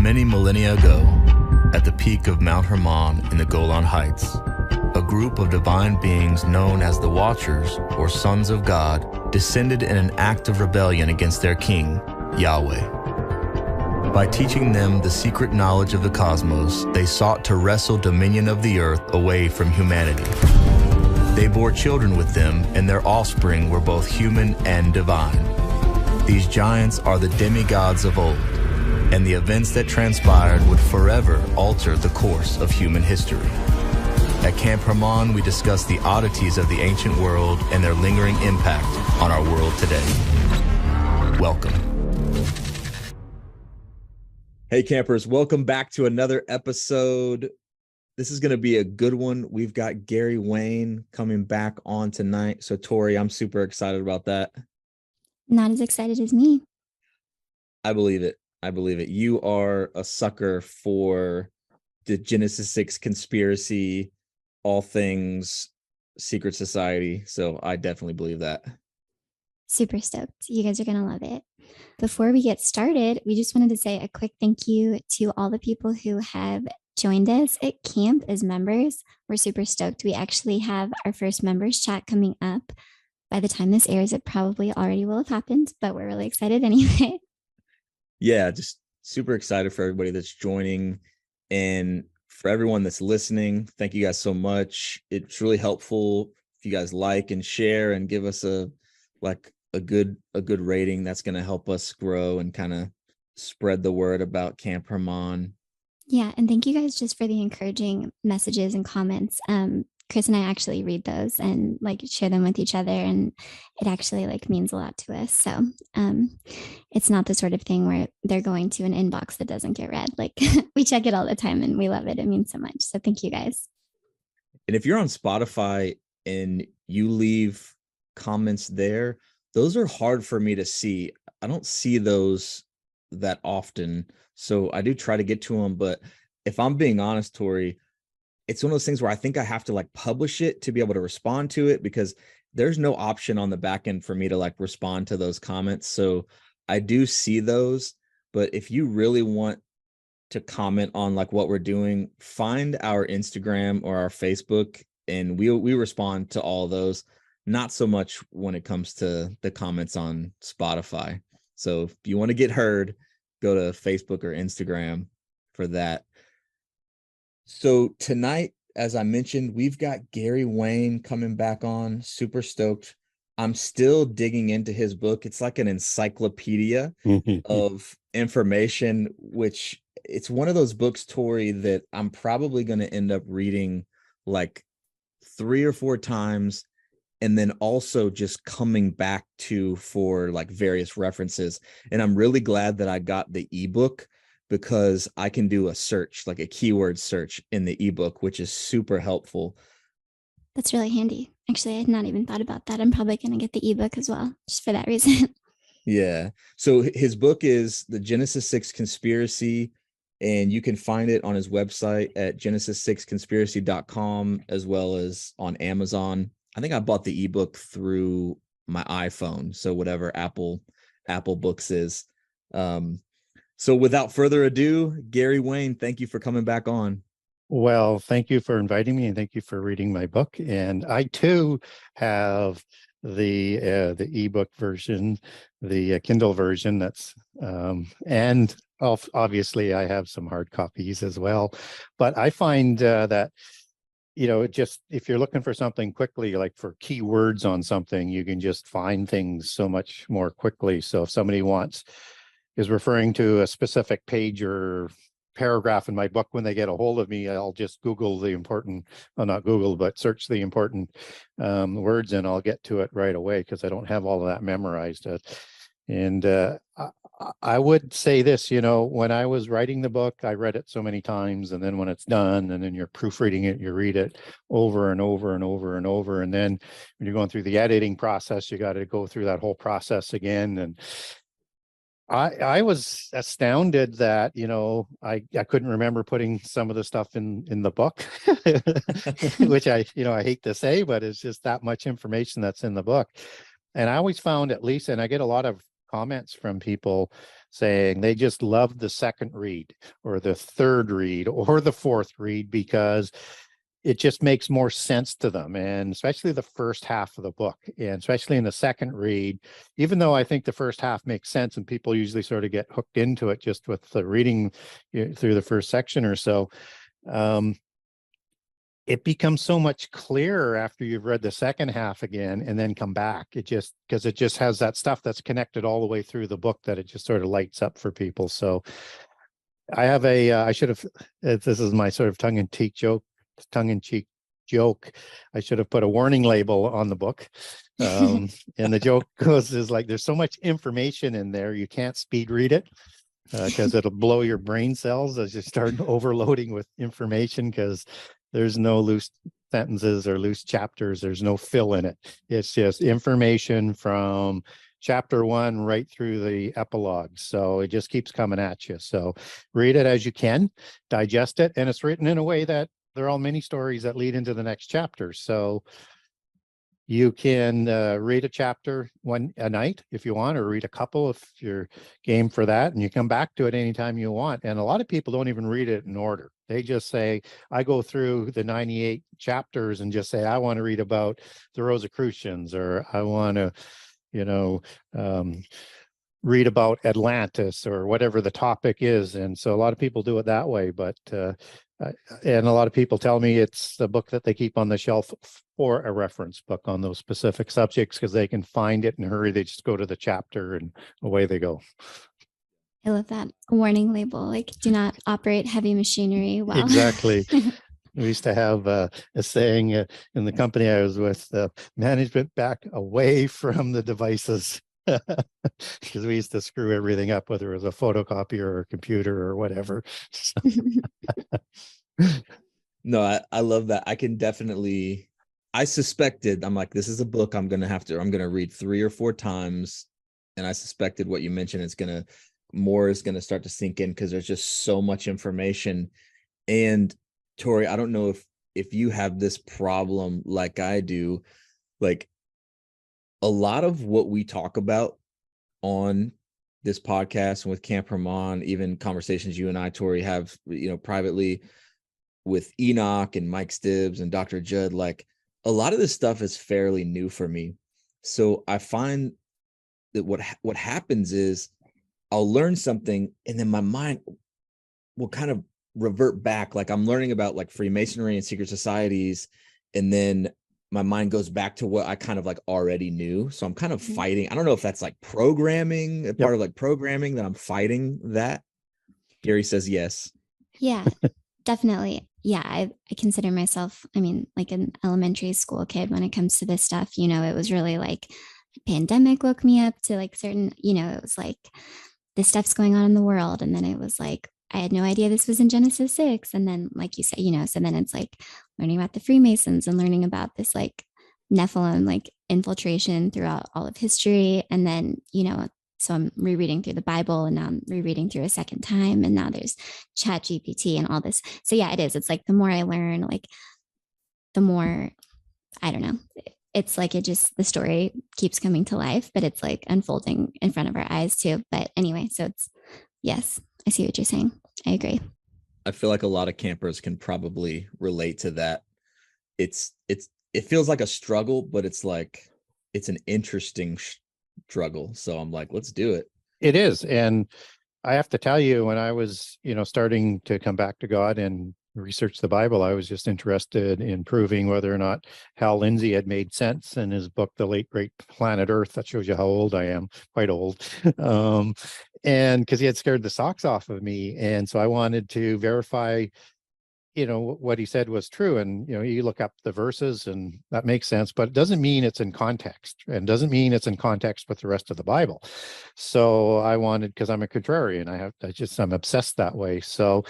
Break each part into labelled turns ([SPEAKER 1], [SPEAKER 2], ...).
[SPEAKER 1] Many millennia ago, at the peak of Mount Hermon in the Golan Heights, a group of divine beings known as the Watchers, or Sons of God, descended in an act of rebellion against their king, Yahweh. By teaching them the secret knowledge of the cosmos, they sought to wrestle dominion of the earth away from humanity. They bore children with them, and their offspring were both human and divine. These giants are the demigods of old, and the events that transpired would forever alter the course of human history. At Camp Hermon, we discuss the oddities of the ancient world and their lingering impact on our world today. Welcome. Hey campers, welcome back to another episode. This is going to be a good one. We've got Gary Wayne coming back on tonight. So Tori, I'm super excited about that.
[SPEAKER 2] Not as excited as me.
[SPEAKER 1] I believe it. You are a sucker for the Genesis 6 conspiracy, all things secret society. So I definitely believe that.
[SPEAKER 2] Super stoked. You guys are going to love it. Before we get started, we just wanted to say a quick thank you to all the people who have joined us at camp as members. We're super stoked. We actually have our first members chat coming up. By the time this airs, it probably already will have happened, but we're really excited anyway.
[SPEAKER 1] Yeah, just super excited for everybody that's joining, and for everyone that's listening. Thank you guys so much. It's really helpful if you guys like and share and give us a good rating. That's going to help us grow and kind of spread the word about Camp Hermon.
[SPEAKER 2] Yeah, and thank you guys just for the encouraging messages and comments. Chris and I actually read those and share them with each other, and it actually means a lot to us. So it's not the sort of thing where they're going to an inbox that doesn't get read. We check it all the time and we love it. It means so much. So thank you guys.
[SPEAKER 1] And if you're on Spotify and you leave comments there, those are hard for me to see. I don't see those that often, so I do try to get to them. But if I'm being honest, Tori, it's one of those things where I think I have to publish it to be able to respond to it, because there's no option on the back end for me to respond to those comments. So I do see those, but if you really want to comment on what we're doing, find our Instagram or our Facebook, and we respond to all those. Not so much when it comes to the comments on Spotify. So if you want to get heard, go to Facebook or Instagram for that. So tonight, as I mentioned, we've got Gary Wayne coming back on. Super stoked. I'm still digging into his book. It's like an encyclopedia of information, which it's one of those books, Tori, that I'm probably going to end up reading 3 or 4 times, and then also just coming back to for various references. And I'm really glad that I got the ebook, because I can do a search, a keyword search in the ebook, which is super helpful.
[SPEAKER 2] That's really handy. Actually, I had not even thought about that. I'm probably going to get the ebook as well, just for that reason.
[SPEAKER 1] Yeah. So his book is The Genesis 6 Conspiracy, and you can find it on his website at genesis6conspiracy.com, as well as on Amazon. I think I bought the ebook through my iPhone, so whatever Apple Books is. So without further ado, Gary Wayne, thank you for coming back on.
[SPEAKER 3] Well, thank you for inviting me, and thank you for reading my book. And I too have the ebook version, the Kindle version. That's and obviously I have some hard copies as well. But I find that just if you're looking for something quickly, like for keywords on something, you can just find things so much more quickly. So if somebody is referring to a specific page or paragraph in my book, when they get a hold of me, I'll just Google the important, well, not Google, but search the important words, and I'll get to it right away, because I don't have all of that memorized. And I would say this, when I was writing the book, I read it so many times, and then when it's done, and then you're proofreading it, you read it over and over and over and over. And then when you're going through the editing process, you got to go through that whole process again. And I was astounded that, I couldn't remember putting some of the stuff in the book, which I hate to say, but it's just that much information that's in the book. And I always found, at least, and I get a lot of comments from people saying they just love the second read or the third read or the fourth read because it just makes more sense to them, and especially the first half of the book, and especially in the second read, even though I think the first half makes sense and people usually sort of get hooked into it just with the reading through the first section or so, it becomes so much clearer after you've read the second half again and then come back. It just, because it just has that stuff that's connected all the way through the book that it just sort of lights up for people. So I have I should have, this is my sort of tongue-in-cheek joke. I should have put a warning label on the book. And the joke is like, there's so much information in there, you can't speed read it because it'll blow your brain cells as you start overloading with information, because there's no loose sentences or loose chapters. There's no fill in it. It's just information from chapter 1 right through the epilogue. So it just keeps coming at you. So read it as you can, digest it. And it's written in a way that they're all mini stories that lead into the next chapter. So you can read a chapter a night if you want, or read a couple if you're game for that. And you come back to it anytime you want. And a lot of people don't even read it in order. They just say, I go through the 98 chapters and just say, I want to read about the Rosicrucians, or I want to, read about Atlantis, or whatever the topic is. And so a lot of people do it that way, but and a lot of people tell me it's the book that they keep on the shelf for a reference book on those specific subjects, because they can find it in a hurry. They just go to the chapter and away they go.
[SPEAKER 2] I love that warning label, like, do not operate heavy machinery while
[SPEAKER 3] Exactly. We used to have a saying in the company I was with, management back away from the devices, because we used to screw everything up, whether it was a photocopier or a computer or whatever.
[SPEAKER 1] No, I love that. I can definitely, I suspected, I'm like, this is a book I'm going to read 3 or 4 times. And I suspected what you mentioned, more is going to start to sink in, because there's just so much information. And Tori, I don't know if you have this problem like I do. Like, a lot of what we talk about on this podcast and with Camp Herman, even conversations you and I, Tori, have, privately with Enoch and Mike Stibbs and Dr. Judd, like, a lot of this stuff is fairly new for me. So I find that what happens is I'll learn something and then my mind will kind of revert back. Like, I'm learning about like Freemasonry and secret societies, and then my mind goes back to what I kind of like already knew. So I'm kind of fighting. I don't know if that's like programming, part of like programming, that I'm fighting that. Gary says yes.
[SPEAKER 2] Yeah, definitely. Yeah, I consider myself, like an elementary school kid when it comes to this stuff. It was really like pandemic woke me up to like certain, it was like this stuff's going on in the world. And then it was like, I had no idea this was in Genesis 6. And then, like you said, so then it's like learning about the Freemasons and learning about this like Nephilim, like infiltration throughout all of history. And then, so I'm rereading through the Bible, and now I'm rereading through a second time. And now there's Chat GPT and all this. So yeah, it is. It's like the more I learn, like the more, I don't know, it's like the story keeps coming to life, but it's like unfolding in front of our eyes too. But anyway, so yes, I see what you're saying. I agree.
[SPEAKER 1] I feel like a lot of campers can probably relate to that. It feels like a struggle, but it's an interesting struggle. So I'm like, let's do it. It
[SPEAKER 3] is. And I have to tell you, when I was, starting to come back to God and research the Bible, I was just interested in proving whether or not Hal Lindsey had made sense in his book, The Late Great Planet Earth. That shows you how old I am, quite old. And because he had scared the socks off of me. And so I wanted to verify, what he said was true. And, you look up the verses and that makes sense, but it doesn't mean it's in context, and doesn't mean it's in context with the rest of the Bible. So I wanted, because I'm a contrarian, I'm obsessed that way. So,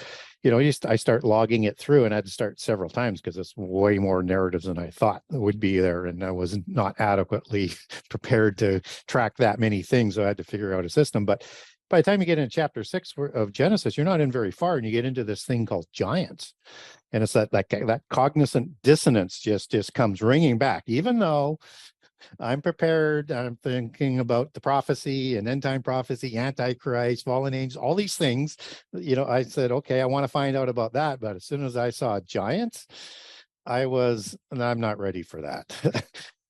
[SPEAKER 3] I start logging it through, and I had to start several times because it's way more narratives than I thought would be there. And I was not adequately prepared to track that many things. So I had to figure out a system. But by the time you get into chapter 6 of Genesis, you're not in very far, and you get into this thing called giants. And it's that cognizant dissonance just comes ringing back, even though I'm prepared. I'm thinking about the prophecy and end time prophecy, Antichrist, fallen angels, all these things. I said, okay, I want to find out about that. But as soon as I saw giants, and I'm not ready for that.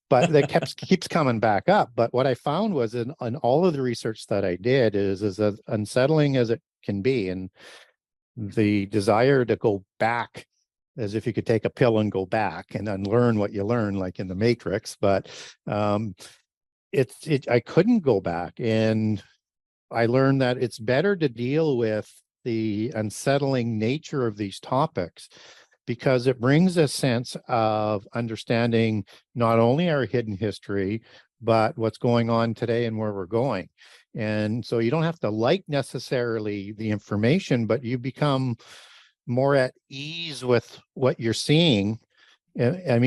[SPEAKER 3] But that keeps coming back up. But what I found was in all of the research that I did is as unsettling as it can be, and the desire to go back, as if you could take a pill and go back and unlearn what you learn, like in the Matrix. But I couldn't go back, and I learned that it's better to deal with the unsettling nature of these topics, because it brings a sense of understanding not only our hidden history, but what's going on today and where we're going. And so you don't have to like necessarily the information, but you become more at ease with what you're seeing. I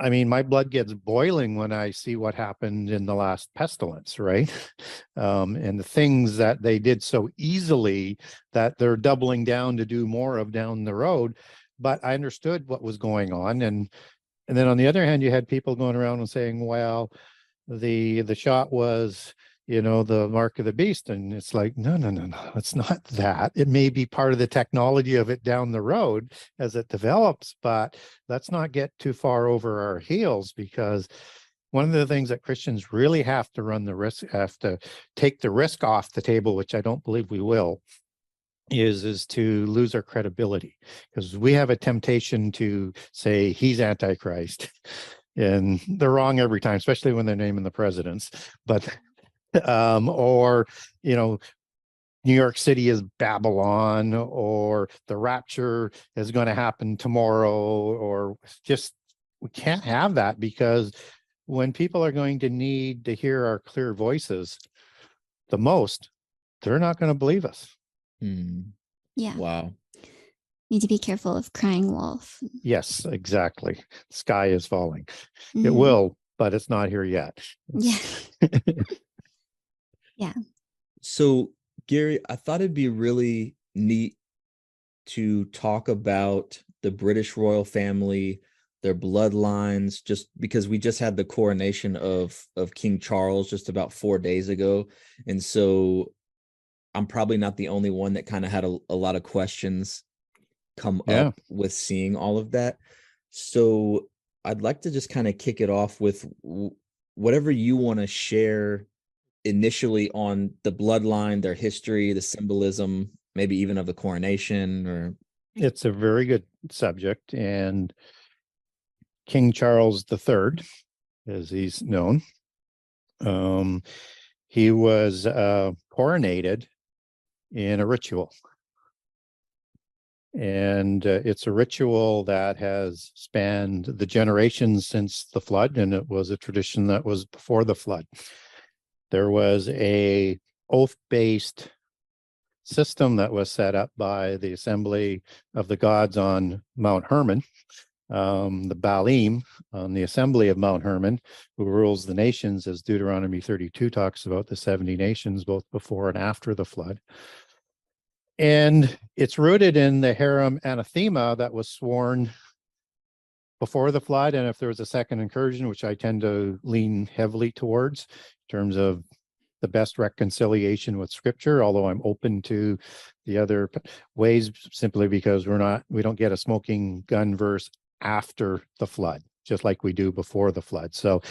[SPEAKER 3] mean, my blood gets boiling when I see what happened in the last pestilence, right? And the things that they did so easily that they're doubling down to do more of down the road. But I understood what was going on. And then on the other hand, you had people going around and saying, well, the shot was, the mark of the beast. And it's like, no, it's not that. It may be part of the technology of it down the road as it develops, but let's not get too far over our heels, because one of the things that Christians really have to take the risk off the table, which I don't believe we will, is to lose our credibility, because we have a temptation to say he's Antichrist. And they're wrong every time, especially when they're naming the presidents. But or New York City is Babylon, or the rapture is going to happen tomorrow, or just, we can't have that, because when people are going to need to hear our clear voices the most, they're not going to believe us.
[SPEAKER 2] Yeah.
[SPEAKER 1] Wow.
[SPEAKER 2] Need to be careful of crying wolf.
[SPEAKER 3] Yes, exactly. Sky is falling. It will, but it's not here yet.
[SPEAKER 2] Yeah. Yeah.
[SPEAKER 1] So, Gary, I thought it'd be really neat to talk about the British royal family, their bloodlines, just because we just had the coronation of King Charles just about 4 days ago. And so I'm probably not the only one that kind of had a lot of questions come up with seeing all of that. So I'd like to just kind of kick it off with whatever you want to share initially on the bloodline, their history, the symbolism, maybe even of the coronation. Or
[SPEAKER 3] it's a very good subject. And King Charles III, as he's known, he was coronated in a ritual. And it's a ritual that has spanned the generations since the flood, and it was a tradition that was before the flood. There was a oath-based system that was set up by the Assembly of the Gods on Mount Hermon, the Baalim on the Assembly of Mount Hermon, who rules the nations, as Deuteronomy 32 talks about the 70 nations, both before and after the flood. And it's rooted in the Harum anathema that was sworn before the flood. And if there was a second incursion, which I tend to lean heavily towards in terms of the best reconciliation with scripture, although I'm open to the other ways, simply because we don't get a smoking gun verse after the flood, just like we do before the flood. So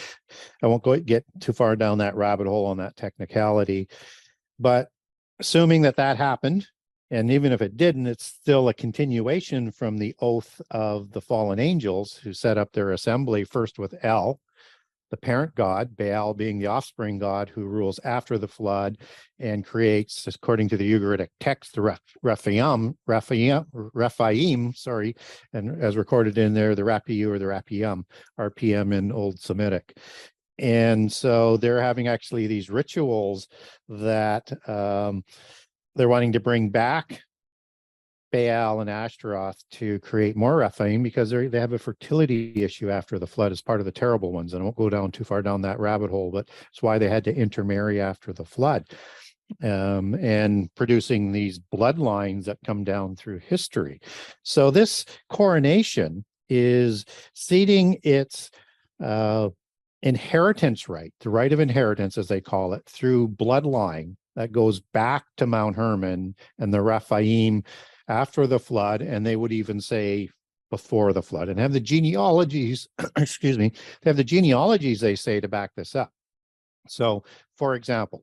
[SPEAKER 3] I won't get too far down that rabbit hole on that technicality, but assuming that happened, and even if it didn't, it's still a continuation from the oath of the fallen angels who set up their assembly, first with El, the parent god, Baal being the offspring god who rules after the flood and creates, according to the Ugaritic text, the Rephaim, and as recorded in there, the Rapiu or the Rapium, RPM in Old Semitic. And so they're having actually these rituals that they're wanting to bring back Baal and Ashtaroth to create more Rephaim, because they have a fertility issue after the flood as part of the terrible ones. And I won't go down too far down that rabbit hole, but it's why they had to intermarry after the flood, and producing these bloodlines that come down through history. So this coronation is seating its inheritance right, the right of inheritance, as they call it, through bloodline that goes back to Mount Hermon and the Rephaim after the flood, and they would even say before the flood, and have the genealogies, excuse me, they have the genealogies, they say, to back this up. So, for example,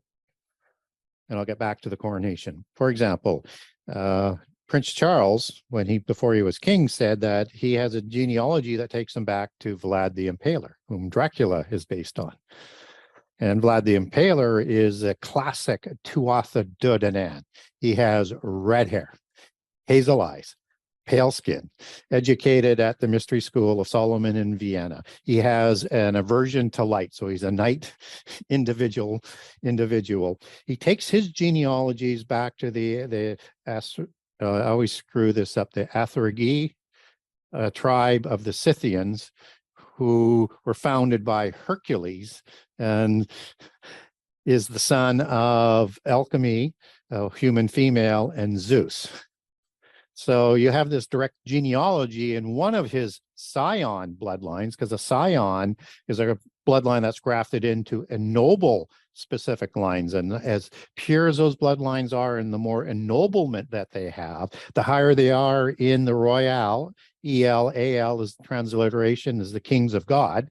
[SPEAKER 3] and I'll get back to the coronation. For example, Prince Charles, before he was king, said that he has a genealogy that takes him back to Vlad the Impaler, whom Dracula is based on. And Vlad the Impaler is a classic Tuatha De Danann. He has red hair, hazel eyes, pale skin, educated at the Mystery School of Solomon in Vienna. He has an aversion to light, so he's a night individual. He takes his genealogies back to I always screw this up, the Athragi tribe of the Scythians, who were founded by Hercules and is the son of Alchemy, a human female, and Zeus. So you have this direct genealogy in one of his scion bloodlines, because a scion is a bloodline that's grafted into ennoble specific lines. And as pure as those bloodlines are, and the more ennoblement that they have, the higher they are in the royale. EL is transliteration, is the kings of God,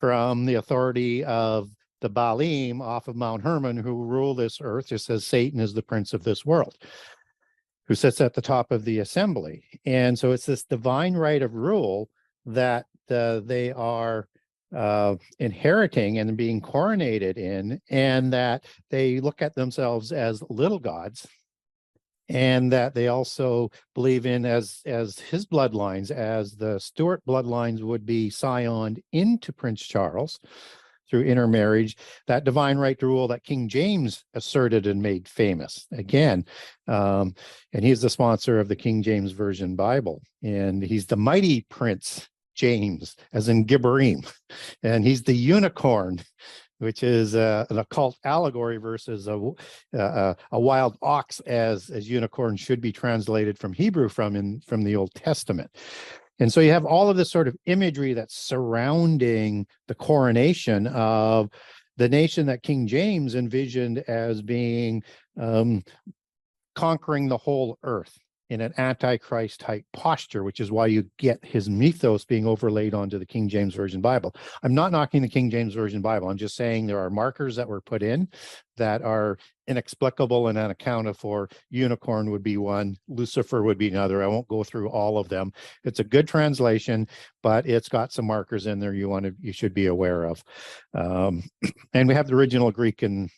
[SPEAKER 3] from the authority of the Baalim off of Mount Hermon, who rule this earth, just as Satan is the prince of this world, who sits at the top of the assembly. And so it's this divine right of rule that they are inheriting and being coronated in, and that they look at themselves as little gods, and that they also believe in as his bloodlines, as the Stuart bloodlines would be scioned into Prince Charles through intermarriage, that divine right to rule that King James asserted and made famous again. And he's the sponsor of the King James Version Bible. And he's the mighty Prince James, as in Gibberim. And he's the unicorn, which is an occult allegory versus a wild ox, as unicorn should be translated from Hebrew from the Old Testament. And so you have all of this sort of imagery that's surrounding the coronation of the nation that King James envisioned as being conquering the whole earth in an antichrist type posture, which is why you get his mythos being overlaid onto the King James Version Bible. I'm not knocking the King James Version Bible. I'm just saying there are markers that were put in that are inexplicable and unaccounted for. Unicorn would be one, Lucifer would be another. I won't go through all of them. It's a good translation, but it's got some markers in there you should be aware of. And we have the original Greek and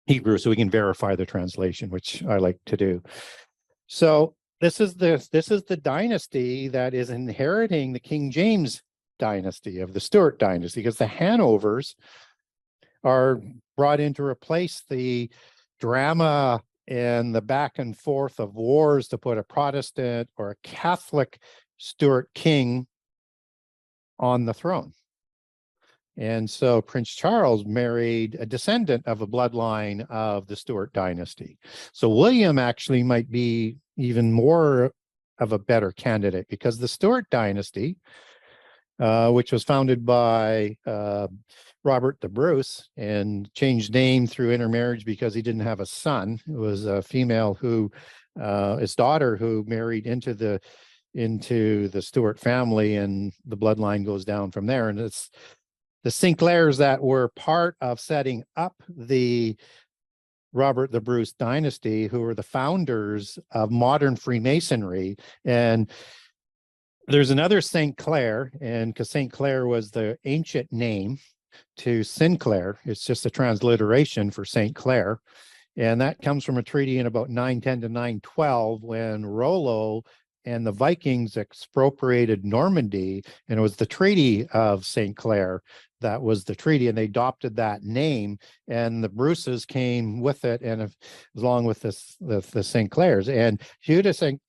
[SPEAKER 3] Hebrew, so we can verify the translation, which I like to do. So this is the dynasty that is inheriting the King James dynasty of the Stuart dynasty, because the Hanovers are brought in to replace the drama and the back and forth of wars to put a Protestant or a Catholic Stuart king on the throne. And so Prince Charles married a descendant of a bloodline of the Stuart dynasty. So William actually might be even more of a better candidate, because the Stuart dynasty, which was founded by Robert the Bruce and changed name through intermarriage because he didn't have a son. It was a female his daughter who married into the Stuart family, and the bloodline goes down from there. And it's the Sinclairs that were part of setting up the Robert the Bruce dynasty, who were the founders of modern Freemasonry. And there's another St. Clair, and because St. Clair was the ancient name to Sinclair, it's just a transliteration for St. Clair. And that comes from a treaty in about 910 to 912 when Rollo and the Vikings expropriated Normandy, and it was the Treaty of St. Clair that was the treaty, and they adopted that name, and the Bruces came with it, and along with the St. Clairs. And Hugh de St.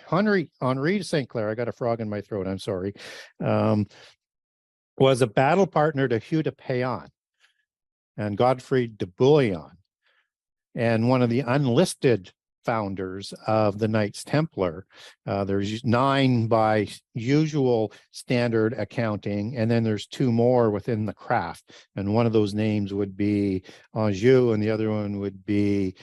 [SPEAKER 3] Henri de St. Clair, I got a frog in my throat, I'm sorry, was a battle partner to Hugh de Payan and Godfrey de Bouillon. And one of the unlisted founders of the Knights Templar. There's 9 by usual standard accounting, and then there's 2 more within the craft. And one of those names would be Anjou, and the other one would be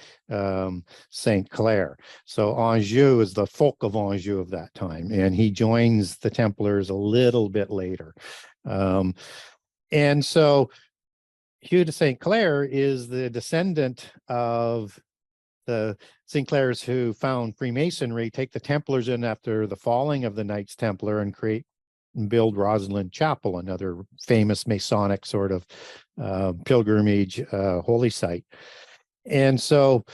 [SPEAKER 3] Saint Clair. So Anjou is the folk of Anjou of that time, and he joins the Templars a little bit later. And so Hugh de Saint Clair is the descendant of the St. Clairs who found Freemasonry, take the Templars in after the falling of the Knights Templar and create and build Rosalind Chapel, another famous Masonic sort of pilgrimage holy site. And so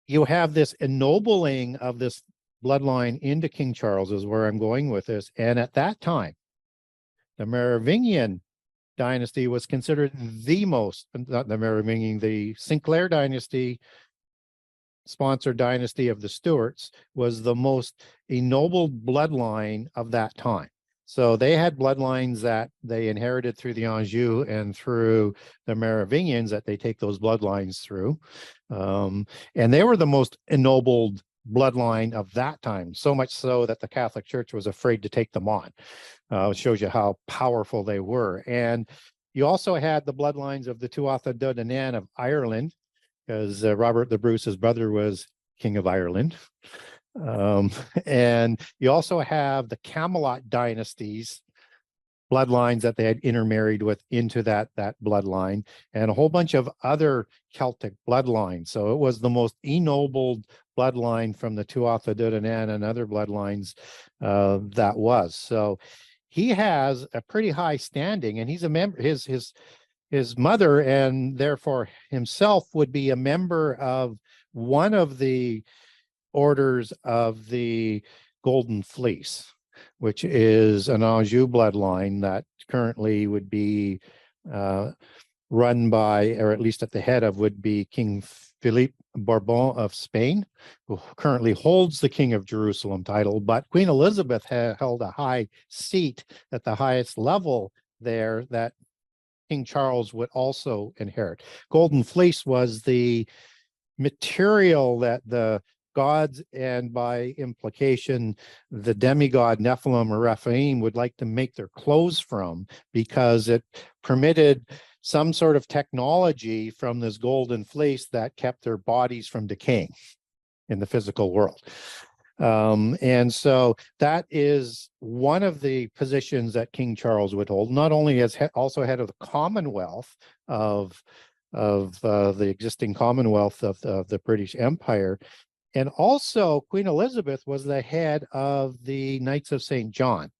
[SPEAKER 3] you have this ennobling of this bloodline into King Charles is where I'm going with this. And at that time, the Merovingian dynasty was considered the most, not the Merovingian, the Sinclair dynasty, sponsored dynasty of the Stuarts, was the most ennobled bloodline of that time. So they had bloodlines that they inherited through the Anjou and through the Merovingians that they take those bloodlines through. And they were the most ennobled bloodline of that time, so much so that the Catholic Church was afraid to take them on. It shows you how powerful they were. And you also had the bloodlines of the Tuatha De Danann of Ireland, because Robert the Bruce's brother was King of Ireland. And you also have the Camelot dynasties, bloodlines that they had intermarried with into that bloodline, and a whole bunch of other Celtic bloodlines. So it was the most ennobled bloodline from the Tuatha De Danann and other bloodlines that was. So he has a pretty high standing, and he's a member. His mother and therefore himself would be a member of one of the orders of the Golden Fleece, which is an Anjou bloodline that currently would be run by, or at least at the head of, would be King Philippe Bourbon of Spain, who currently holds the King of Jerusalem title, but Queen Elizabeth held a high seat at the highest level there that King Charles would also inherit. Golden Fleece was the material that the gods, and by implication, the demigod Nephilim or Rephaim, would like to make their clothes from, because it permitted some sort of technology from this golden fleece that kept their bodies from decaying in the physical world. And so that is one of the positions that King Charles would hold, not only as also head of the Commonwealth of the existing Commonwealth of the British Empire, and also Queen Elizabeth was the head of the Knights of St. John,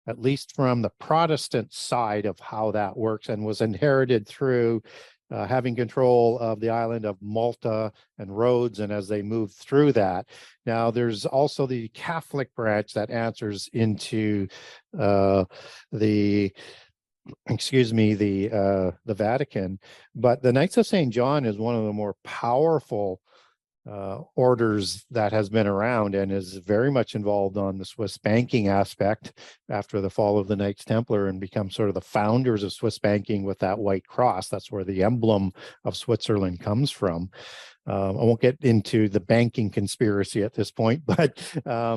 [SPEAKER 3] at least from the Protestant side of how that works, and was inherited through having control of the island of Malta and Rhodes, and as they moved through that. Now, there's also the Catholic branch that answers into the Vatican, but the Knights of St. John is one of the more powerful orders that has been around, and is very much involved on the Swiss banking aspect after the fall of the Knights Templar, and become sort of the founders of Swiss banking with that white cross. That's where the emblem of Switzerland comes from. I won't get into the banking conspiracy at this point, but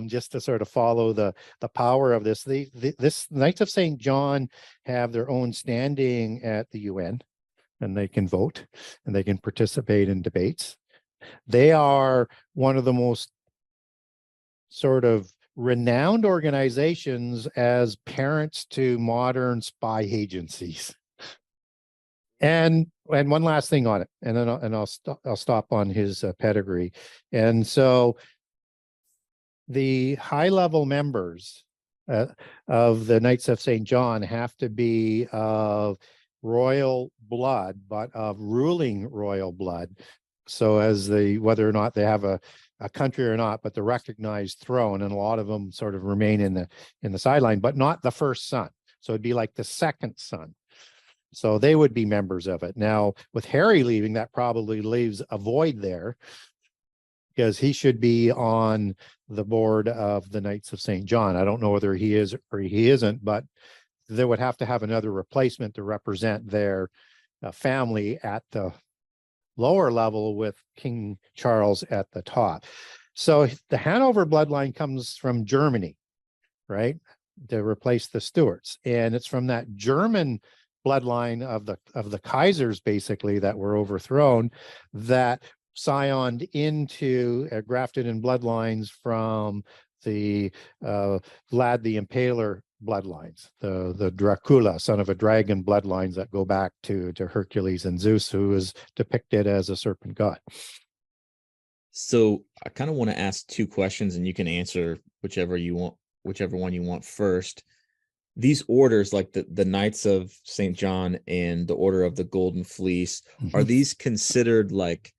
[SPEAKER 3] just to sort of follow the power of this, this Knights of St. John have their own standing at the UN, and they can vote and they can participate in debates. They are one of the most sort of renowned organizations as parents to modern spy agencies. And one last thing on it, and then I'll stop on his pedigree. And so the high-level members of the Knights of St. John have to be of royal blood, but of ruling royal blood. So as whether or not they have a country or not, but the recognized throne, and a lot of them sort of remain in the sideline, but not the first son. So it'd be like the second son. So they would be members of it. Now, with Harry leaving, that probably leaves a void there, because he should be on the board of the Knights of St. John. I don't know whether he is or he isn't, but they would have to have another replacement to represent their family at the lower level with King Charles at the top. So the Hanover bloodline comes from Germany, right, to replace the Stuarts, and it's from that German bloodline of the Kaisers, basically, that were overthrown, that scioned into grafted in bloodlines from the Vlad the Impaler bloodlines, the Dracula, son of a dragon bloodlines that go back to Hercules and Zeus, who is depicted as a serpent god.
[SPEAKER 1] So I kind of want to ask two questions, and you can answer whichever one you want first. These orders, like the Knights of St. John and the Order of the Golden Fleece, are these considered like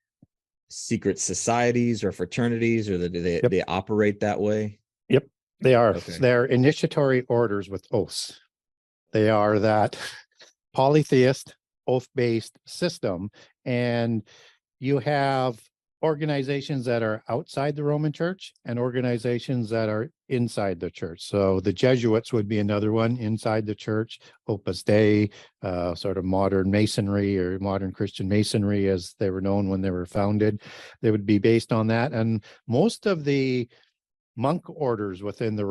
[SPEAKER 1] secret societies or fraternities, or they operate that way?
[SPEAKER 3] Yep, they are.
[SPEAKER 1] Okay.
[SPEAKER 3] They're initiatory orders with oaths. They are that polytheist, oath-based system, and you have organizations that are outside the Roman Church and organizations that are inside the church. So the Jesuits would be another one inside the church. Opus Dei, sort of modern Masonry or modern Christian Masonry, as they were known when they were founded. They would be based on that. And most of the monk orders within the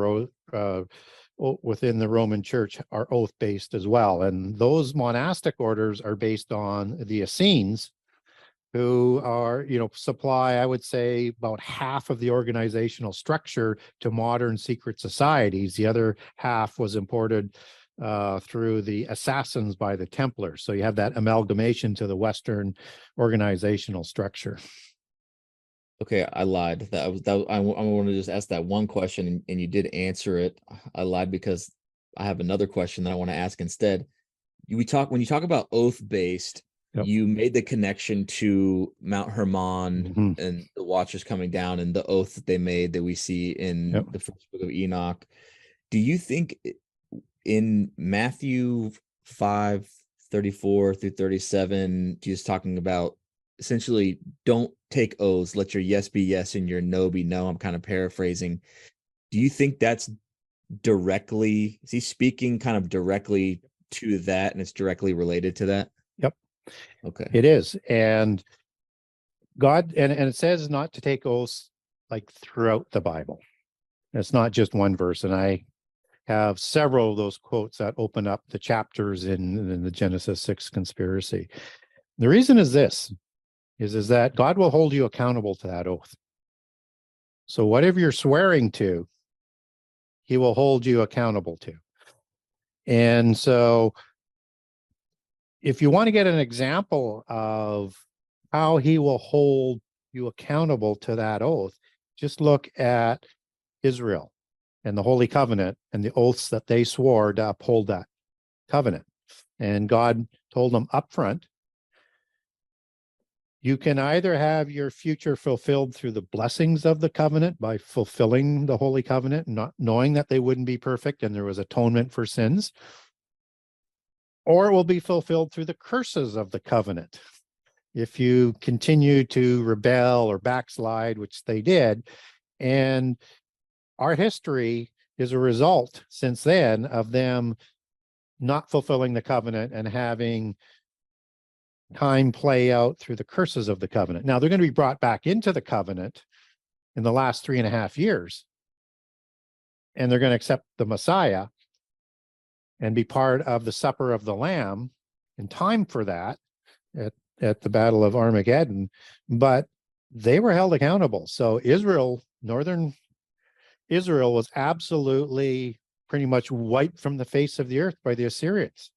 [SPEAKER 3] Roman Church are oath-based as well. And those monastic orders are based on the Essenes, who are, supply, I would say, about half of the organizational structure to modern secret societies. The other half was imported through the assassins by the Templars. So you have that amalgamation to the Western organizational structure.
[SPEAKER 1] Okay, I lied. I want to just ask that one question, and you did answer it. I lied because I have another question that I want to ask instead. When you talk about oath-based,
[SPEAKER 3] Yep.
[SPEAKER 1] You made the connection to Mount Hermon and the Watchers coming down and the oath that they made that we see in the first book of Enoch. Do you think in Matthew 5:34 through 37, Jesus talking about essentially don't take oaths, let your yes be yes and your no be no? I'm kind of paraphrasing. Do you think that's is he speaking kind of directly to that, and it's directly related to that?
[SPEAKER 3] Yep.
[SPEAKER 1] Okay.
[SPEAKER 3] It is. And God, and it says not to take oaths like throughout the Bible. It's not just one verse. And I have several of those quotes that open up the chapters in the Genesis 6 conspiracy. The reason is this, is that God will hold you accountable to that oath. So whatever you're swearing to, he will hold you accountable to. And so if you want to get an example of how he will hold you accountable to that oath, just look at Israel and the Holy Covenant and the oaths that they swore to uphold that covenant. And God told them up front, you can either have your future fulfilled through the blessings of the covenant by fulfilling the Holy Covenant, not knowing that they wouldn't be perfect and there was atonement for sins, or it will be fulfilled through the curses of the covenant. If you continue to rebel or backslide, which they did, and our history is a result since then of them not fulfilling the covenant and having time play out through the curses of the covenant. Now, they're going to be brought back into the covenant in the last 3.5 years, and they're going to accept the Messiah and be part of the supper of the Lamb in time for that at the Battle of Armageddon. But they were held accountable. So Israel, northern Israel, was absolutely pretty much wiped from the face of the earth by the Assyrians.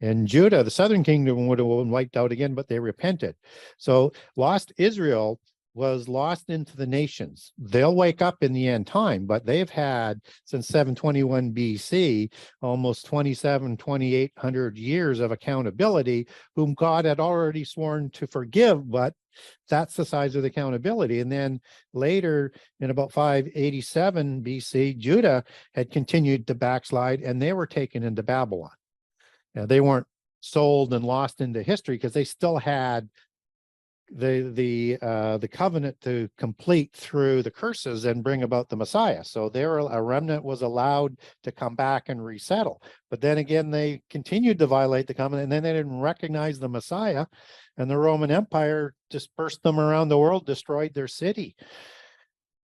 [SPEAKER 3] And Judah, the southern kingdom, would have been wiped out again, but they repented. So lost Israel was lost into the nations. They'll wake up in the end time, but they've had, since 721 BC, almost 2,800 years of accountability, whom God had already sworn to forgive, but that's the size of the accountability. And then later, in about 587 BC, Judah had continued to backslide, and they were taken into Babylon. Now, they weren't sold and lost into history because they still had the covenant to complete through the curses and bring about the Messiah. So there, a remnant was allowed to come back and resettle. But then again, they continued to violate the covenant, and then they didn't recognize the Messiah, and the Roman Empire dispersed them around the world, destroyed their city.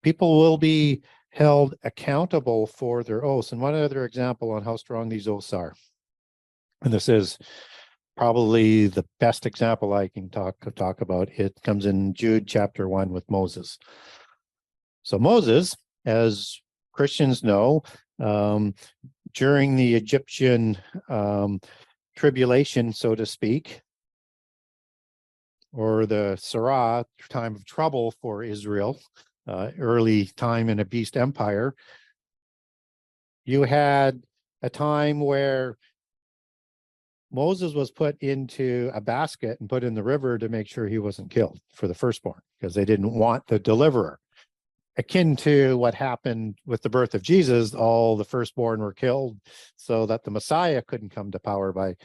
[SPEAKER 3] People will be held accountable for their oaths. And one other example on how strong these oaths are, and this is probably the best example I can talk about. It comes in Jude chapter 1 with Moses. So Moses, as Christians know, during the Egyptian tribulation, so to speak, or the Sarah, time of trouble for Israel, early time in a beast empire, you had a time where Moses was put into a basket and put in the river to make sure he wasn't killed for the firstborn, because they didn't want the deliverer. Akin to what happened with the birth of Jesus, all the firstborn were killed so that the Messiah couldn't come to power by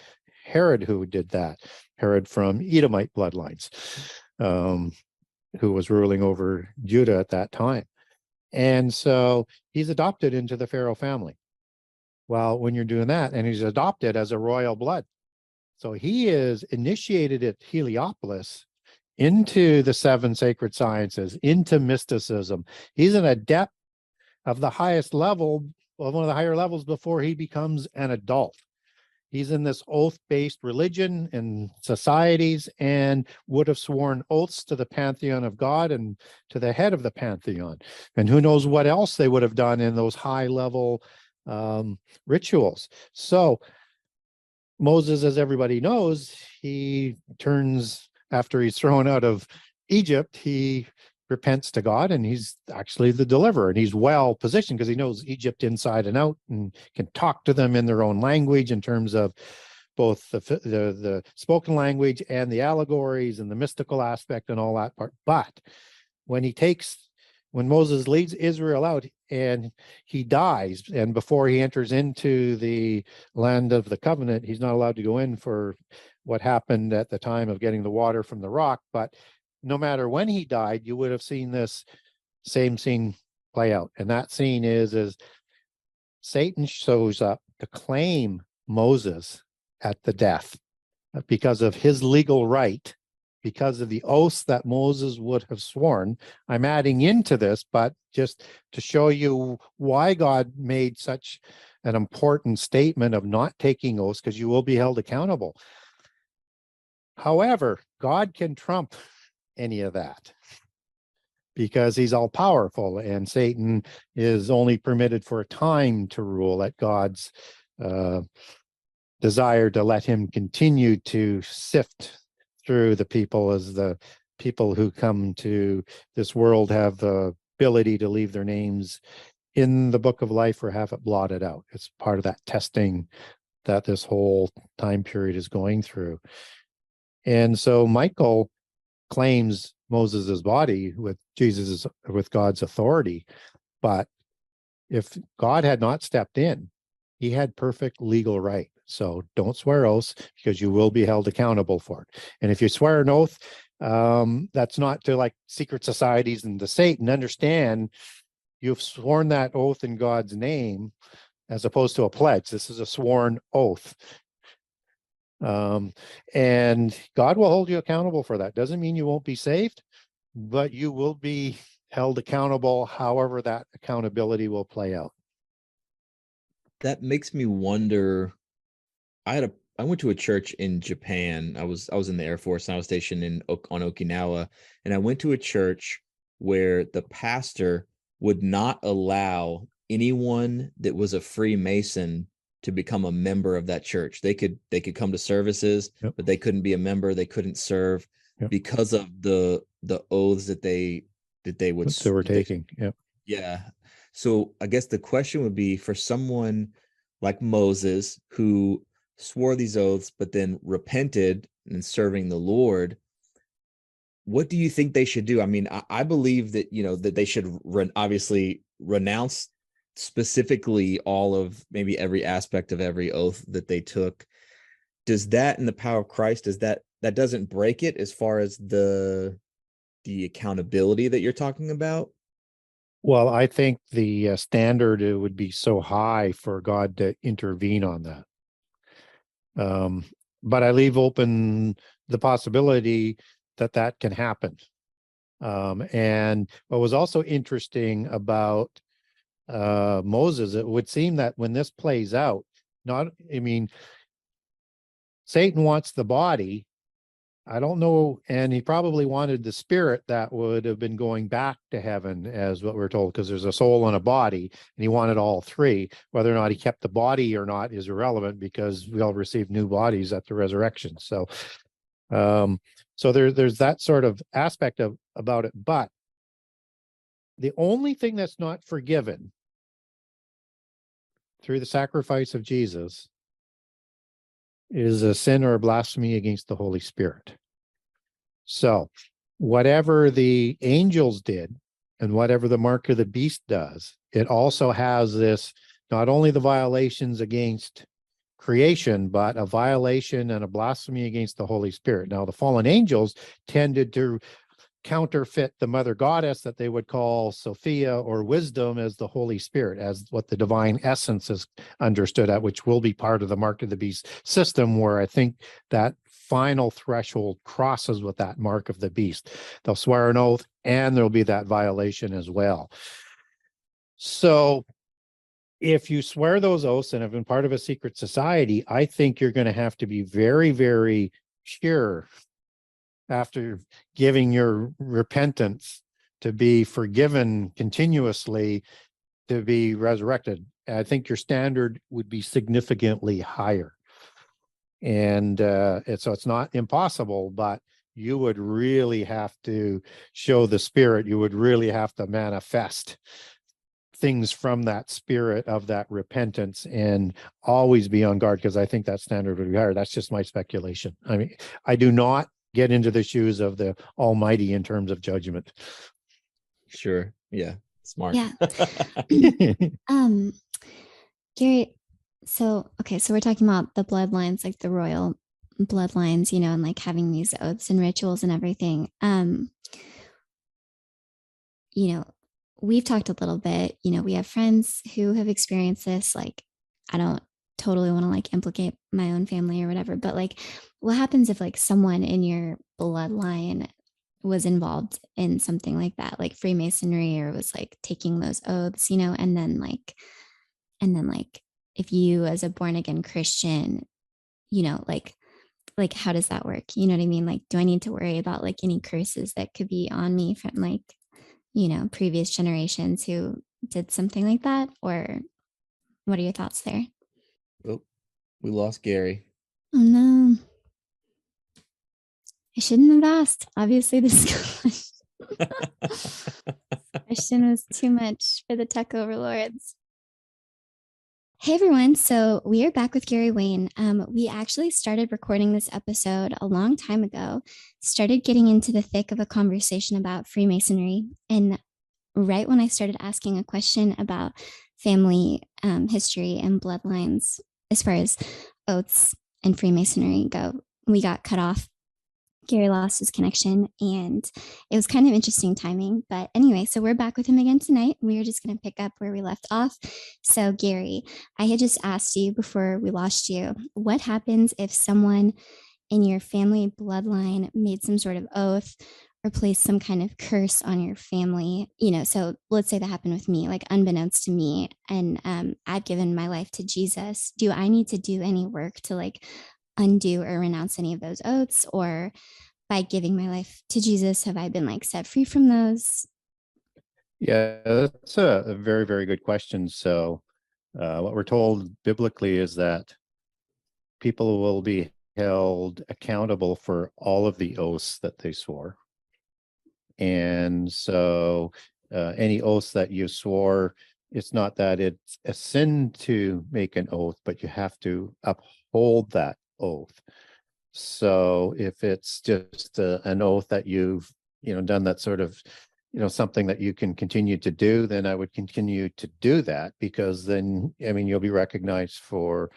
[SPEAKER 3] Herod, who did that. Herod from Edomite bloodlines, who was ruling over Judah at that time. And so he's adopted into the Pharaoh family. Well, when you're doing that, and he's adopted as a royal blood. So he is initiated at Heliopolis into the 7 sacred sciences, into mysticism. He's an adept of the highest level, one of the higher levels before he becomes an adult. He's in this oath-based religion and societies, and would have sworn oaths to the pantheon of God and to the head of the pantheon. And who knows what else they would have done in those high-level rituals. So Moses, as everybody knows, he turns, after he's thrown out of Egypt, he repents to God, and he's actually the deliverer, and he's well positioned because he knows Egypt inside and out and can talk to them in their own language in terms of both the spoken language and the allegories and the mystical aspect and all that part. But when Moses leads Israel out and he dies, and before he enters into the land of the covenant, he's not allowed to go in for what happened at the time of getting the water from the rock. But no matter when he died, you would have seen this same scene play out. And that scene is Satan shows up to claim Moses at the death because of his legal right, because of the oaths that Moses would have sworn. I'm adding into this, but just to show you why God made such an important statement of not taking oaths, because you will be held accountable. However, God can trump any of that because he's all powerful, and Satan is only permitted for a time to rule at God's desire to let him continue to sift through the people, as the people who come to this world have the ability to leave their names in the book of life or have it blotted out. It's part of that testing that this whole time period is going through. And so Michael claims Moses's body with God's authority. But if God had not stepped in, he had perfect legal right. So don't swear oaths, because you will be held accountable for it. And if you swear an oath, that's not to like secret societies and to Satan. Understand, you've sworn that oath in God's name as opposed to a pledge. This is a sworn oath. And God will hold you accountable for that. Doesn't mean you won't be saved, but you will be held accountable however that accountability will play out.
[SPEAKER 1] That makes me wonder. I went to a church in Japan. I was in the Air Force, and I was stationed on Okinawa, and I went to a church where the pastor would not allow anyone that was a Freemason to become a member of that church. They could come to services, yep, but they couldn't be a member. They couldn't serve, yep, because of the oaths that they were taking. Yep. Yeah. So I guess the question would be, for someone like Moses who swore these oaths but then repented and serving the Lord, what do you think they should do? I mean, I believe that, that they should obviously renounce specifically all of maybe every aspect of every oath that they took. Does that, in the power of Christ, does that that doesn't break it as far as the accountability that you're talking about?
[SPEAKER 3] Well, I think the standard it would be so high for God to intervene on that. But I leave open the possibility that that can happen. And what was also interesting about Moses, it would seem that when this plays out, Satan wants the body. I don't know, and he probably wanted the spirit that would have been going back to heaven, as what we're told, because there's a soul and a body, and he wanted all three. Whether or not he kept the body or not is irrelevant, because we all receive new bodies at the resurrection. So, there's that sort of aspect about it. But the only thing that's not forgiven through the sacrifice of Jesus is a sin or a blasphemy against the Holy Spirit. So whatever the angels did and whatever the mark of the beast does, it also has this, not only the violations against creation, but a violation and a blasphemy against the Holy Spirit. Now, the fallen angels tended to counterfeit the mother goddess that they would call Sophia or wisdom as the Holy Spirit, as what the divine essence is understood at, which will be part of the mark of the beast system, where I think that final threshold crosses with that mark of the beast. They'll swear an oath and there'll be that violation as well. So if you swear those oaths and have been part of a secret society, I think you're going to have to be very, very sure after giving your repentance to be forgiven continuously to be resurrected. I think your standard would be significantly higher. And so it's not impossible, but you would really have to show the spirit. You would really have to manifest things from that spirit of that repentance and always be on guard, because I think that standard would be higher. That's just my speculation. I mean, I do not get into the shoes of the Almighty in terms of judgment.
[SPEAKER 1] Sure. Yeah. Smart.
[SPEAKER 2] Yeah. Gary, so we're talking about the bloodlines, like the royal bloodlines, and like having these oaths and rituals and everything. We've talked a little bit, we have friends who have experienced this. Like, I don't totally want to like implicate my own family or whatever, but like, what happens if like someone in your bloodline was involved in something like that, like Freemasonry, or was like taking those oaths, and then like if you as a born again Christian, like how does that work? You know what I mean? Like, do I need to worry about like any curses that could be on me from like, previous generations who did something like that? Or what are your thoughts there?
[SPEAKER 1] Oh, we lost Gary.
[SPEAKER 2] Oh no. I shouldn't have asked. Obviously, this question was too much for the tech overlords. Hey everyone, so we are back with Gary Wayne. We actually started recording this episode a long time ago, started getting into the thick of a conversation about Freemasonry, and right when I started asking a question about family history and bloodlines, as far as oaths and Freemasonry go, we got cut off. Gary lost his connection, and it was kind of interesting timing. But anyway, so we're back with him again tonight. We are just going to pick up where we left off. So Gary, I had just asked you before we lost you, what happens if someone in your family bloodline made some sort of oath or placed some kind of curse on your family? So let's say that happened with me, like unbeknownst to me, and I've given my life to Jesus. Do I need to do any work to like undo or renounce any of those oaths, or by giving my life to Jesus, have I been like set free from those?
[SPEAKER 3] Yeah, that's a very, very good question. So what we're told biblically is that people will be held accountable for all of the oaths that they swore. And so any oaths that you swore, it's not that it's a sin to make an oath, but you have to uphold that oath. So if it's just an oath that you've done, that sort of something that you can continue to do, then I would continue to do that, because then you'll be recognized for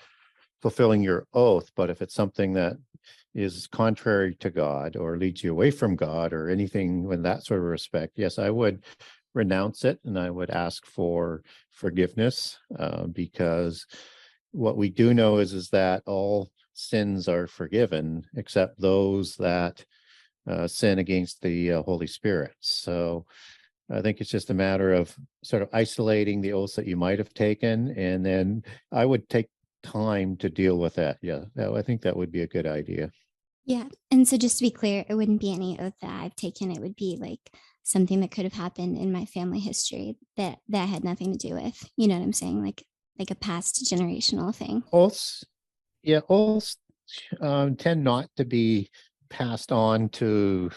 [SPEAKER 3] fulfilling your oath. But if it's something that is contrary to God or leads you away from God or anything in that sort of respect, yes, I would renounce it and I would ask for forgiveness, because what we do know is that all sins are forgiven except those that sin against the Holy Spirit. So I think it's just a matter of sort of isolating the oaths that you might have taken, and then I would take time to deal with that. Yeah, I think that would be a good idea.
[SPEAKER 2] Yeah. And so just to be clear, it wouldn't be any oath that I've taken. It would be like something that could have happened in my family history that had nothing to do with, you know what I'm saying? Like a past generational thing.
[SPEAKER 3] Oaths, yeah, oaths tend not to be passed on to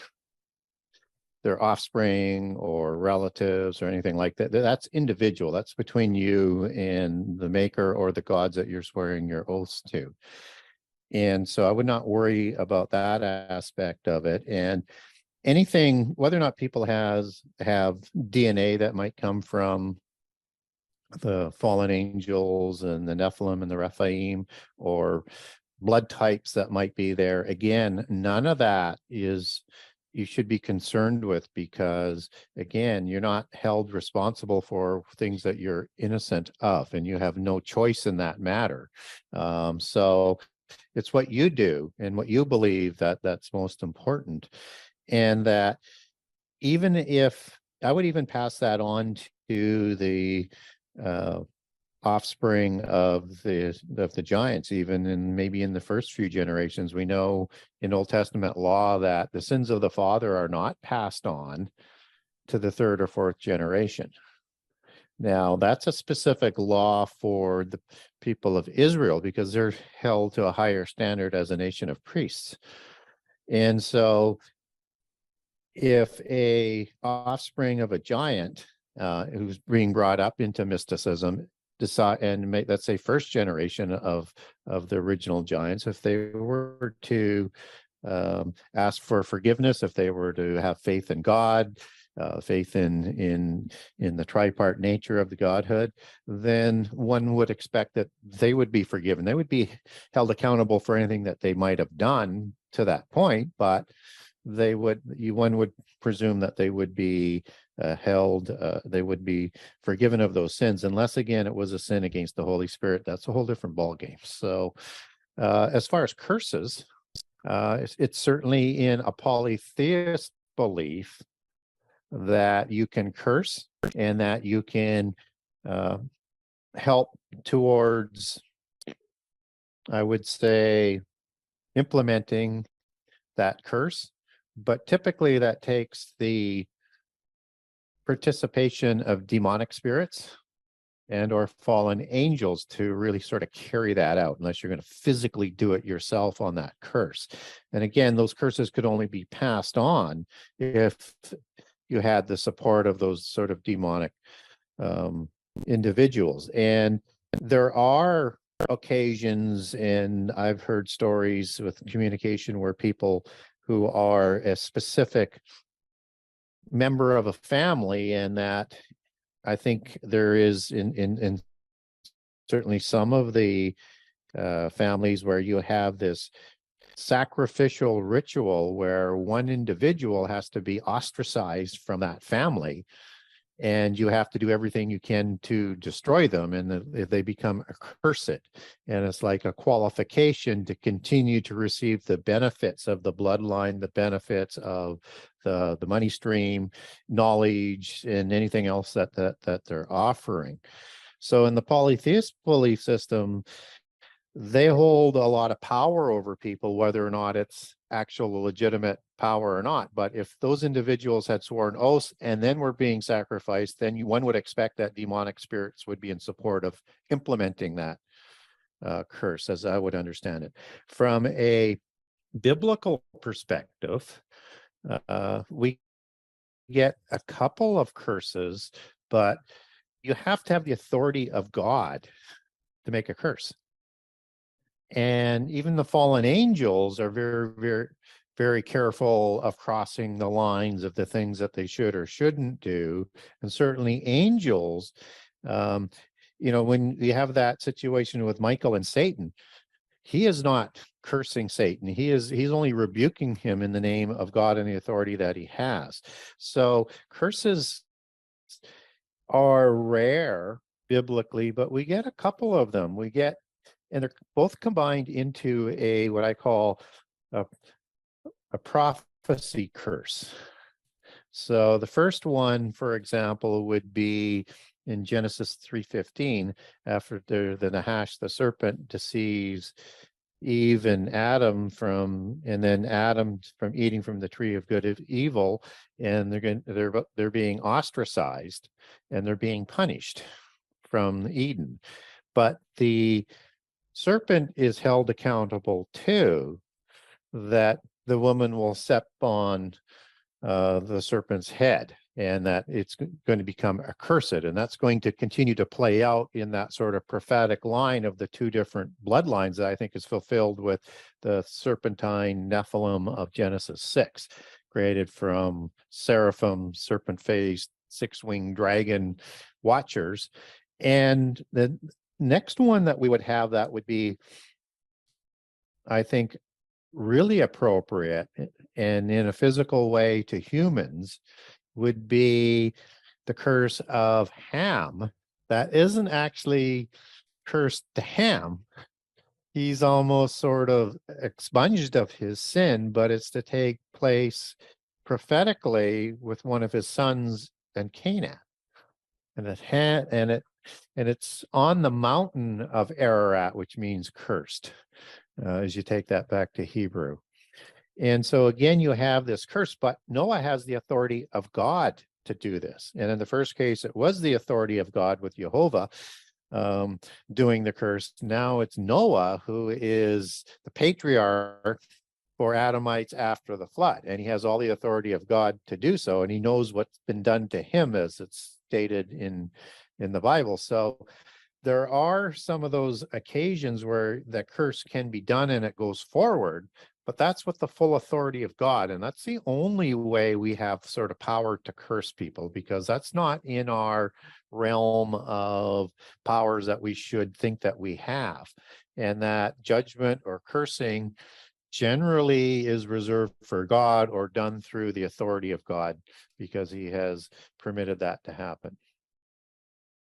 [SPEAKER 3] their offspring or relatives or anything like that. That's individual. That's between you and the maker or the gods that you're swearing your oaths to. And so I would not worry about that aspect of it. And anything, whether or not people have DNA that might come from the fallen angels and the Nephilim and the Rephaim, or blood types that might be there, again, none of that is you should be concerned with, because again, you're not held responsible for things that you're innocent of, and you have no choice in that matter. So it's what you do and what you believe that's most important. And that even if I would even pass that on to the offspring of the giants, even in maybe in the first few generations. We know in Old Testament law that the sins of the father are not passed on to the third or fourth generation. Now, that's a specific law for the people of Israel because they're held to a higher standard as a nation of priests. And so if a offspring of a giant who's being brought up into mysticism decide and make, let's say, first generation of the original giants, if they were to ask for forgiveness, if they were to have faith in God, faith in the tripart nature of the Godhood, then one would expect that they would be forgiven. They would be held accountable for anything that they might have done to that point, but one would presume that they would be held, they would be forgiven of those sins, unless again it was a sin against the Holy Spirit. That's a whole different ballgame. So as far as curses, it's certainly in a polytheist belief that you can curse and that you can help towards, I would say, implementing that curse. But typically that takes the participation of demonic spirits and or fallen angels to really sort of carry that out, unless you're going to physically do it yourself on that curse. And again, those curses could only be passed on if you had the support of those sort of demonic individuals. And there are occasions, and I've heard stories with communication where people who are a specific member of a family, and that I think there is in certainly some of the families where you have this sacrificial ritual where one individual has to be ostracized from that family, and you have to do everything you can to destroy them, and they become accursed. And it's like a qualification to continue to receive the benefits of the bloodline, the benefits of the money stream, knowledge, and anything else that they're offering. So in the polytheist belief system, they hold a lot of power over people, whether or not it's actual legitimate power or not. But if those individuals had sworn oaths and then were being sacrificed, then one would expect that demonic spirits would be in support of implementing that curse, as I would understand it. From a biblical perspective, we get a couple of curses, but you have to have the authority of God to make a curse. And even the fallen angels are very, very, very careful of crossing the lines of the things that they should or shouldn't do. And certainly angels, when you have that situation with Michael and Satan, he is not cursing Satan. He's only rebuking him in the name of God and the authority that he has. So curses are rare biblically, but we get a couple of them. And they're both combined into what I call a prophecy curse. So the first one, for example, would be in Genesis 3:15, after the Nahash, the serpent, deceives Eve and Adam and then Adam from eating from the tree of good and evil, and they're being ostracized and they're being punished from Eden. But the serpent is held accountable too, that the woman will step on the serpent's head, and that it's going to become accursed. And that's going to continue to play out in that sort of prophetic line of the two different bloodlines that I think is fulfilled with the serpentine Nephilim of Genesis 6, created from seraphim, serpent-faced, six-winged dragon watchers. And the next one that we would have that would be, I think, really appropriate and in a physical way to humans would be the curse of Ham. That isn't actually cursed to Ham. He's almost sort of expunged of his sin, but it's to take place prophetically with one of his sons and Canaan. And it's on the mountain of Ararat, which means cursed, as you take that back to Hebrew. And so again, you have this curse, but Noah has the authority of God to do this. And in the first case, it was the authority of God with Jehovah doing the curse. Now it's Noah who is the patriarch for Adamites after the flood, and he has all the authority of God to do so, and he knows what's been done to him, as it's stated in the Bible. So there are some of those occasions where the curse can be done and it goes forward, but that's with the full authority of God. And that's the only way we have sort of power to curse people, because that's not in our realm of powers that we should think that we have. And that judgment or cursing generally is reserved for God or done through the authority of God, because he has permitted that to happen.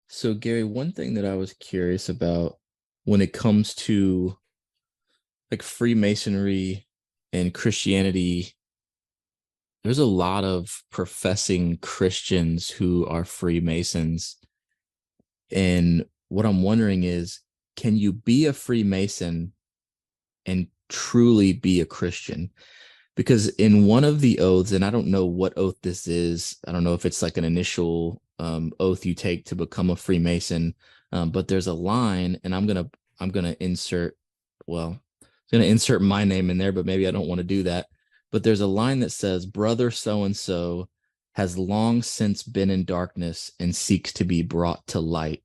[SPEAKER 1] So, Gary, one thing that I was curious about when it comes to like Freemasonry and Christianity, there's a lot of professing Christians who are Freemasons. And what I'm wondering is, can you be a Freemason and truly be a Christian? Because in one of the oaths, and I don't know what oath this is, I don't know if it's like an initial oath you take to become a Freemason, but there's a line, and I'm gonna insert my name in there, but maybe I don't want to do that. But there's a line that says, "Brother so and so has long since been in darkness and seeks to be brought to light."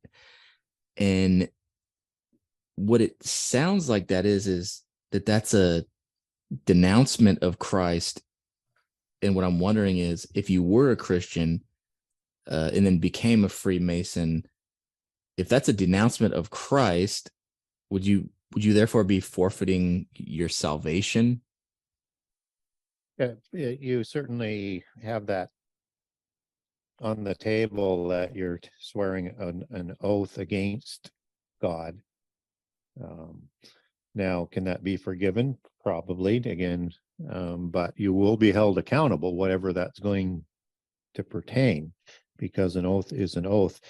[SPEAKER 1] And what it sounds like that is that's a denouncement of Christ. And what I'm wondering is, if you were a Christian and then became a Freemason, if that's a denouncement of Christ, would you therefore be forfeiting your salvation?
[SPEAKER 3] Yeah, you certainly have that on the table, that you're swearing an oath against God. Now, can that be forgiven? Probably, again, but you will be held accountable, whatever that's going to pertain, because an oath is an oath.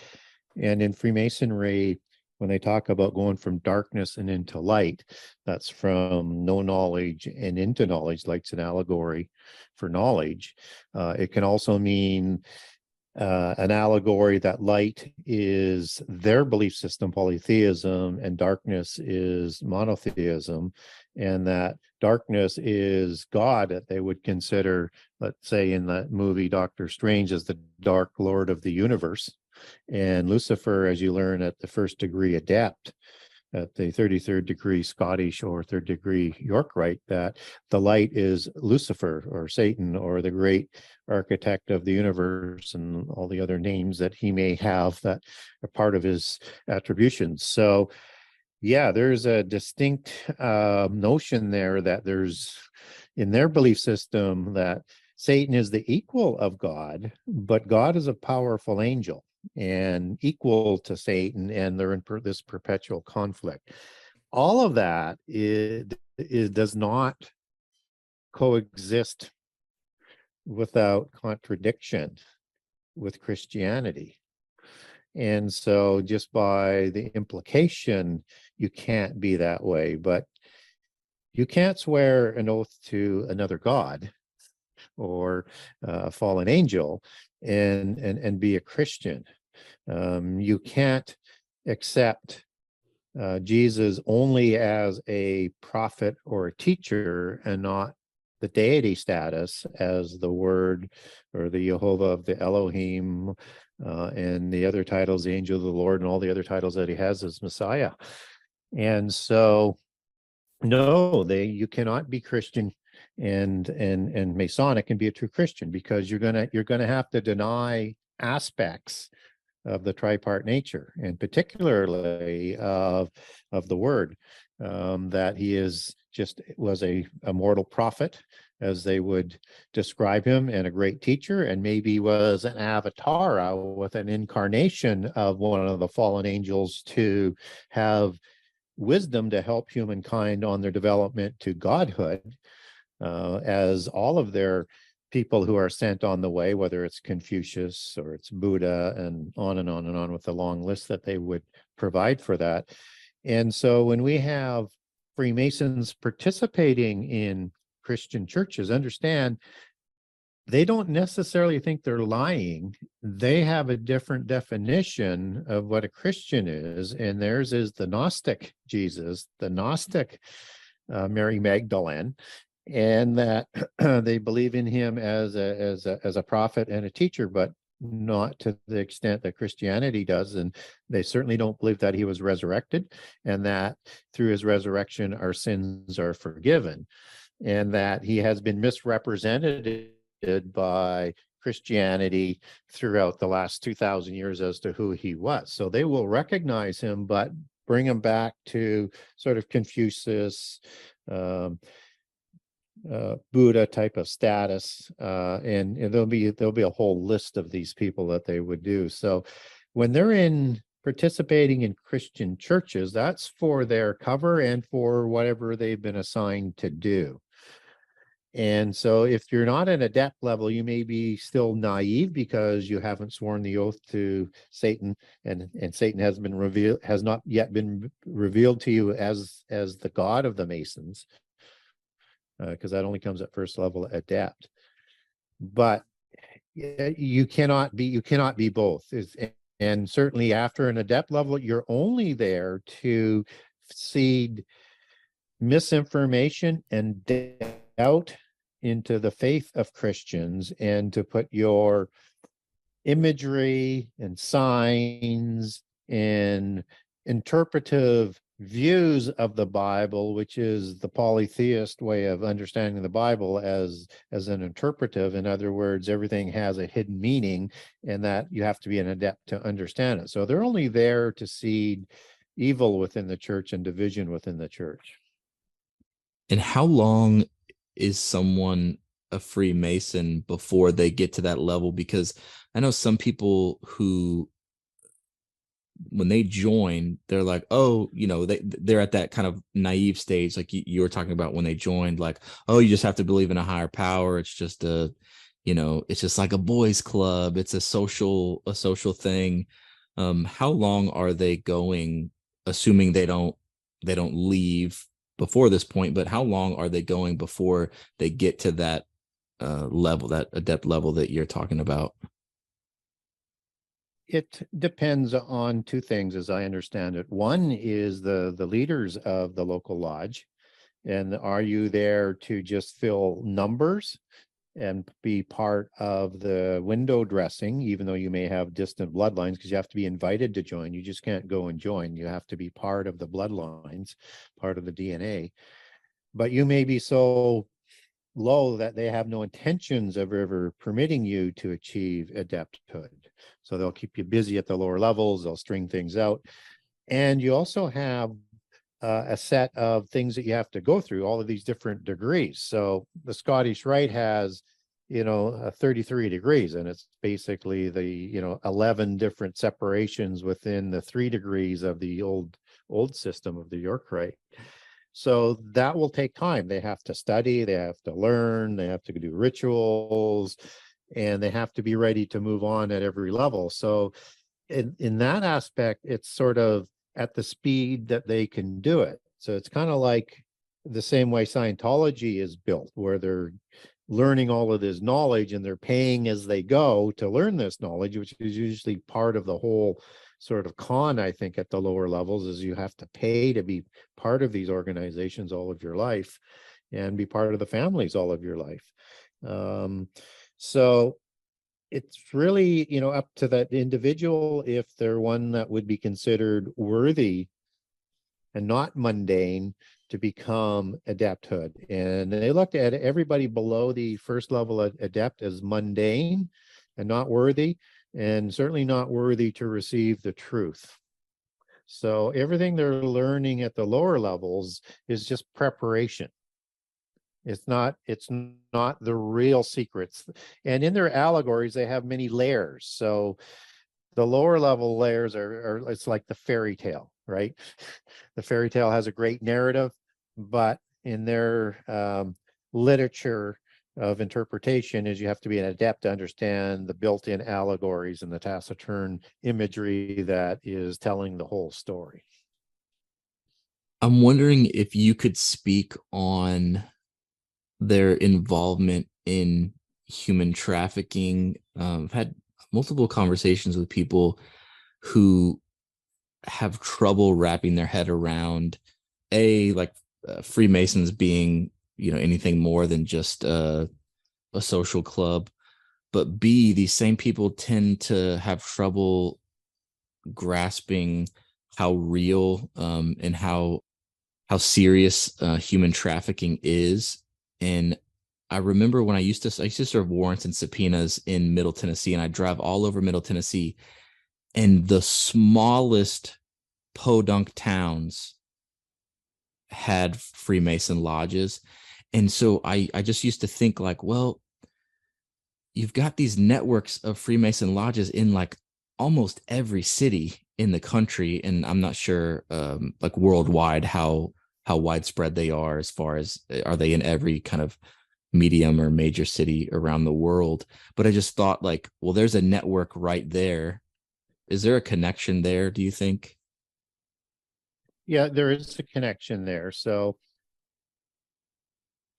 [SPEAKER 3] And in Freemasonry, when they talk about going from darkness and into light, that's from no knowledge and into knowledge, like it's an allegory for knowledge. It can also mean an allegory that light is their belief system, polytheism, and darkness is monotheism, and that darkness is God, that they would consider, let's say in that movie Doctor Strange, as the Dark Lord of the universe, and Lucifer, as you learn at the first degree adept, at the 33rd degree Scottish or third degree Yorkite, that the light is Lucifer or Satan or the great architect of the universe, and all the other names that he may have that are part of his attributions. So Yeah, there's a distinct notion there that there's, in their belief system, that Satan is the equal of God, but God is a powerful angel and equal to Satan, and they're in this perpetual conflict. All of that does not coexist without contradiction with Christianity. And so just by the implication, you can't be that way, but you can't swear an oath to another God or fallen angel and be a Christian. You can't accept Jesus only as a prophet or a teacher and not the deity status as the Word or the Jehovah of the Elohim and the other titles, the Angel of the Lord, and all the other titles that he has as Messiah. And so, no, you cannot be Christian and Masonic and be a true Christian, because you're gonna have to deny aspects of the tripart nature, and particularly of the Word, that he was a mortal prophet, as they would describe him, and a great teacher, and maybe was an avatar with an incarnation of one of the fallen angels to have wisdom to help humankind on their development to godhood, as all of their people who are sent on the way, whether it's Confucius or it's Buddha, and on and on and on with the long list that they would provide for that. And so when we have Freemasons participating in Christian churches, understand they don't necessarily think they're lying. They have a different definition of what a Christian is, and theirs is the Gnostic Jesus, the Gnostic Mary Magdalene, and that they believe in him as a prophet and a teacher, but not to the extent that Christianity does. And they certainly don't believe that he was resurrected, and that through his resurrection our sins are forgiven, and that he has been misrepresented by Christianity throughout the last 2,000 years as to who he was. So they will recognize him, but bring him back to sort of Confucius, Buddha type of status, and there'll be a whole list of these people that they would do. So when they're participating in Christian churches, that's for their cover and for whatever they've been assigned to do. And so if you're not at adept level, you may be still naive because you haven't sworn the oath to Satan, and Satan has not yet been revealed to you as the God of the Masons, because that only comes at first level adept. But you cannot be both. And certainly after an adept level, you're only there to seed misinformation and doubt into the faith of Christians, and to put your imagery and signs and interpretive views of the Bible, which is the polytheist way of understanding the Bible, as an interpretive. In other words, everything has a hidden meaning, and that you have to be an adept to understand it. So they're only there to seed evil within the church and division within the church.
[SPEAKER 1] And how long is someone a Freemason before they get to that level? Because I know some people who, when they join, they're like, oh, they're at that kind of naive stage, like you were talking about when they joined, like, oh, you just have to believe in a higher power. It's just it's just like a boys club. It's a social thing. How long are they going, assuming they don't leave before this point, but how long are they going before they get to that level, that adept level that you're talking about?
[SPEAKER 3] It depends on two things, as I understand it. One is the leaders of the local lodge, and are you there to just fill numbers and be part of the window dressing, even though you may have distant bloodlines, because you have to be invited to join. You just can't go and join. You have to be part of the bloodlines, part of the DNA. But you may be so low that they have no intentions of ever permitting you to achieve adepthood. So they'll keep you busy at the lower levels. They'll string things out. And you also have a set of things that you have to go through, all of these different degrees. So the Scottish Rite has, 33 degrees, and it's basically the 11 different separations within the 3 degrees of the old system of the York Rite. So that will take time. They have to study, they have to learn, they have to do rituals, and they have to be ready to move on at every level. So in that aspect, it's sort of at the speed that they can do it. So it's kind of like the same way Scientology is built, where they're learning all of this knowledge and they're paying as they go to learn this knowledge, which is usually part of the whole sort of con, I think, at the lower levels, is you have to pay to be part of these organizations all of your life and be part of the families all of your life. So it's really, up to that individual if they're one that would be considered worthy and not mundane to become adepthood. And they looked at everybody below the first level of adept as mundane and not worthy, and certainly not worthy to receive the truth. So everything they're learning at the lower levels is just preparation. It's not the real secrets. And in their allegories, they have many layers. So the lower level layers are it's like the fairy tale, right? The fairy tale has a great narrative, but in their literature of interpretation is you have to be an adept to understand the built-in allegories and the taciturn imagery that is telling the whole story.
[SPEAKER 1] I'm wondering if you could speak on their involvement in human trafficking. I've had multiple conversations with people who have trouble wrapping their head around Freemasons being, anything more than just a social club, but B, these same people tend to have trouble grasping how real and how serious human trafficking is. And I remember when I used to serve warrants and subpoenas in Middle Tennessee, and I drive all over Middle Tennessee, and the smallest podunk towns had Freemason lodges. And so I just used to think like, well, you've got these networks of Freemason lodges in like almost every city in the country. And I'm not sure like worldwide how widespread they are, as far as are they in every kind of medium or major city around the world. But I just thought like, well, there's a network right there. Is there a connection there, do you think?
[SPEAKER 3] Yeah, there is a connection there. So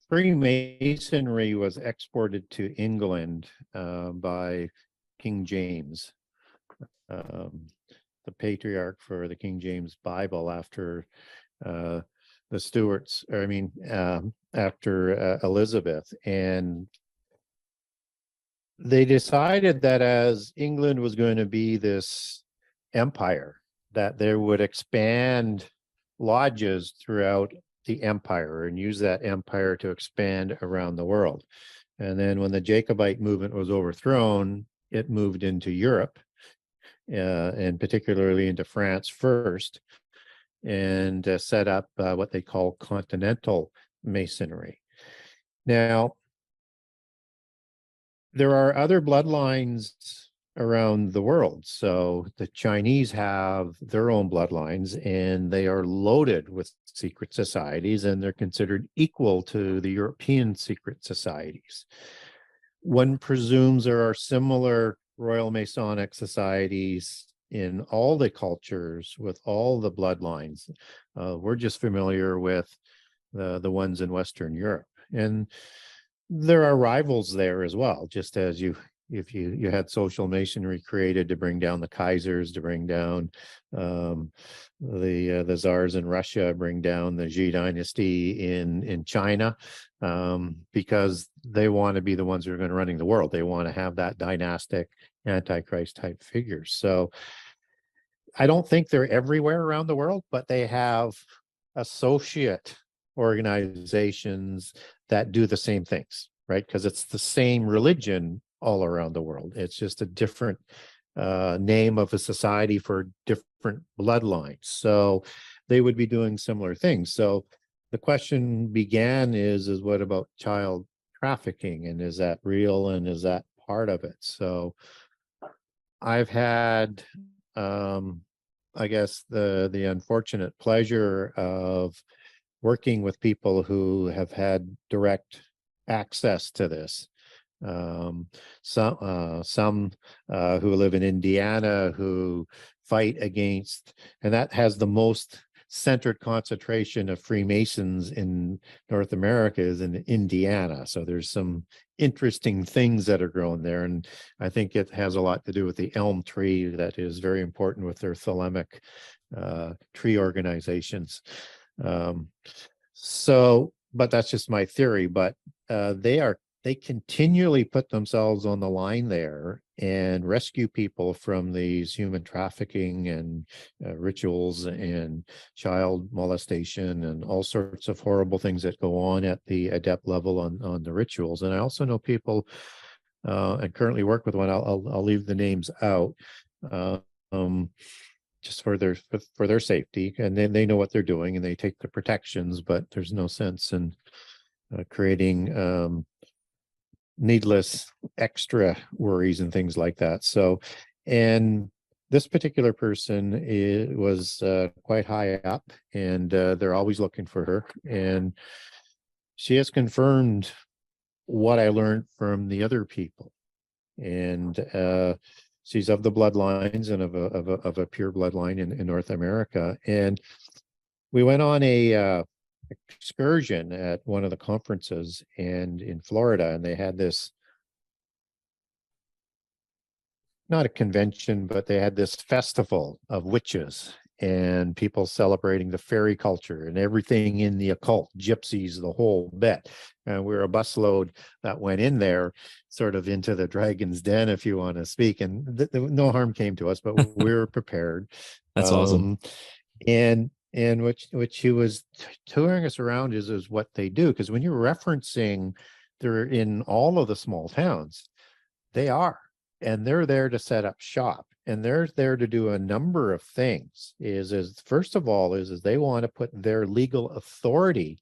[SPEAKER 3] Freemasonry was exported to England by King James, the patriarch for the King James Bible after the Stuarts, or after Elizabeth. And they decided that as England was going to be this empire, that they would expand lodges throughout the empire and use that empire to expand around the world. And then when the Jacobite movement was overthrown, it moved into Europe, and particularly into France first, and set up what they call continental masonry. Now, there are other bloodlines around the world. So the Chinese have their own bloodlines, and they are loaded with secret societies, and they're considered equal to the European secret societies. One presumes there are similar Royal Masonic societies in all the cultures with all the bloodlines. We're just familiar with the ones in Western Europe. And there are rivals there as well, just as if you had social masonry created to bring down the Kaisers, to bring down the czars in Russia, bring down the Xi dynasty in China, because they want to be the ones who are going to running the world. They want to have that dynastic Antichrist type figure. So I don't think they're everywhere around the world, but they have associate organizations that do the same things, right? Because it's the same religion all around the world. It's just a different name of a society for different bloodlines. So they would be doing similar things. So the question began is what about child trafficking, and is that real, and is that part of it? So I've had, I guess, the unfortunate pleasure of working with people who have had direct access to this. Some who live in Indiana who fight against, and that has the most centered concentration of Freemasons in North America is in Indiana. So there's some interesting things that are growing there. And I think it has a lot to do with the elm tree that is very important with their thelemic tree organizations. But that's just my theory, but they continually put themselves on the line there and rescue people from these human trafficking and rituals and child molestation and all sorts of horrible things that go on at the adept level on the rituals. And I also know people and currently work with one. I'll leave the names out. Just for their safety, and then they know what they're doing and they take the protections, but there's no sense in creating needless extra worries and things like that. So, and this particular person was quite high up, and they're always looking for her, and she has confirmed what I learned from the other people. And she's of the bloodlines and of a pure bloodline in North America. And we went on a excursion at one of the conferences and in Florida, and they had this, not a convention, but they had this festival of witches and people celebrating the fairy culture and everything in the occult, gypsies, the whole bit. And we were a busload that went in there, sort of into the dragon's den, if you want to speak. And no harm came to us, but we were prepared.
[SPEAKER 1] That's awesome.
[SPEAKER 3] And what she was touring us around is what they do. Because when you're referencing, they're in all of the small towns, they are. And they're there to set up shop. And they're there to do a number of things. First of all, is they want to put their legal authority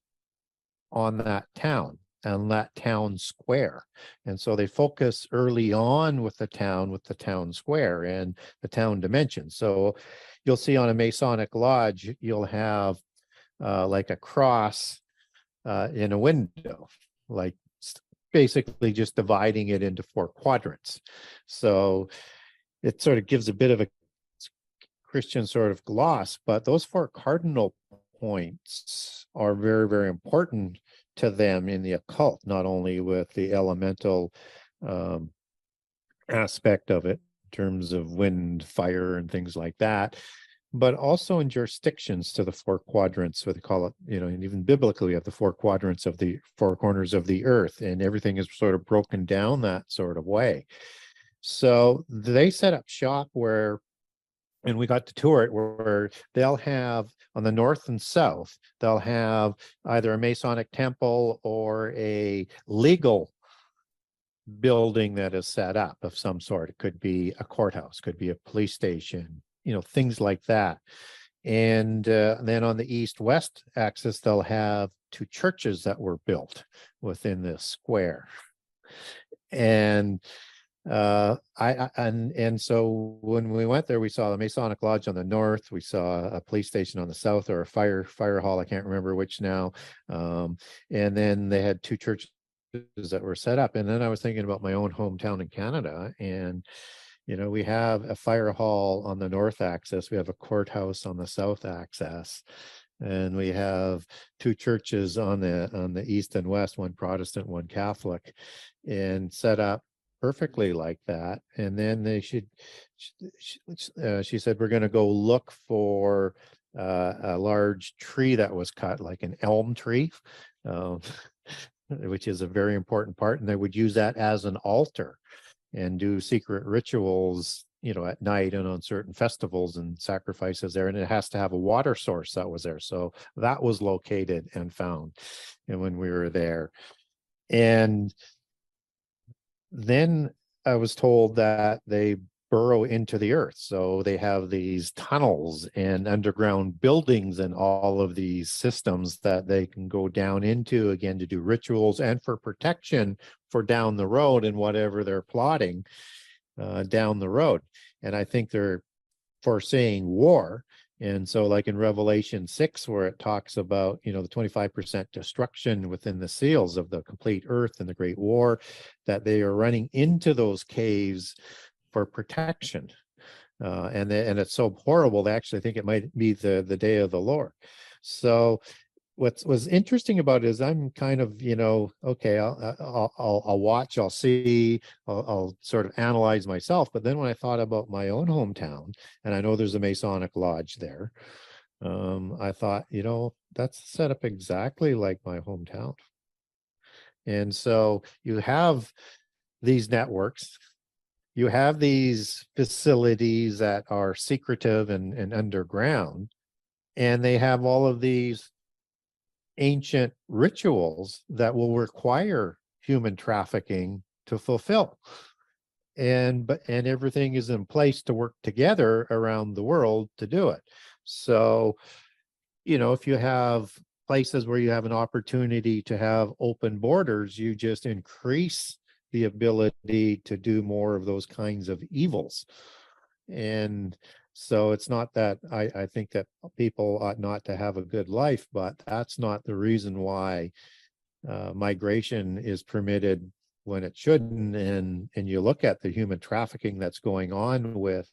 [SPEAKER 3] on that town and that town square. And so they focus early on with the town square and the town dimension. So you'll see on a Masonic lodge, you'll have like a cross in a window, like basically just dividing it into 4 quadrants. So it sort of gives a bit of a Christian sort of gloss, but those 4 cardinal points are very, very important to them in the occult, not only with the elemental aspect of it in terms of wind, fire, and things like that, but also in jurisdictions to the 4 quadrants, so they call it, and even biblically, we have the 4 quadrants of the 4 corners of the earth, and everything is sort of broken down that sort of way. So they set up shop where, and we got to tour it, where they'll have on the north and south, they'll have either a Masonic temple or a legal building that is set up of some sort. It could be a courthouse, could be a police station, things like that. And then on the east-west axis, they'll have 2 churches that were built within this square. And so when we went there, we saw the Masonic Lodge on the north, we saw a police station on the south, or a fire hall, I can't remember which now. And then they had 2 churches that were set up. And then I was thinking about my own hometown in Canada, and we have a fire hall on the north axis, we have a courthouse on the south axis, and we have 2 churches on the east and west, one Protestant, one Catholic, and set up perfectly like that. And then she said, we're going to go look for a large tree that was cut, like an elm tree, which is a very important part, and they would use that as an altar and do secret rituals, at night and on certain festivals and sacrifices there. And it has to have a water source that was there. So that was located and found, and when we were there. And then I was told that they burrow into the earth. So they have these tunnels and underground buildings and all of these systems that they can go down into, again, to do rituals and for protection for down the road and whatever they're plotting down the road. And I think they're foreseeing war. And so like in Revelation 6, where it talks about, the 25% destruction within the seals of the complete earth and the great war, that they are running into those caves for protection. And it's so horrible, they actually think it might be the day of the Lord. So what was interesting about it is I'm kind of, okay, I'll watch, I'll see, I'll sort of analyze myself. But then when I thought about my own hometown, and I know there's a Masonic lodge there, I thought, that's set up exactly like my hometown. And so you have these networks, you have these facilities that are secretive and underground, and they have all of these ancient rituals that will require human trafficking to fulfill. And everything is in place to work together around the world to do it. So, if you have places where you have an opportunity to have open borders, you just increase the ability to do more of those kinds of evils. And so it's not that I think that people ought not to have a good life, but that's not the reason why migration is permitted when it shouldn't. And you look at the human trafficking that's going on with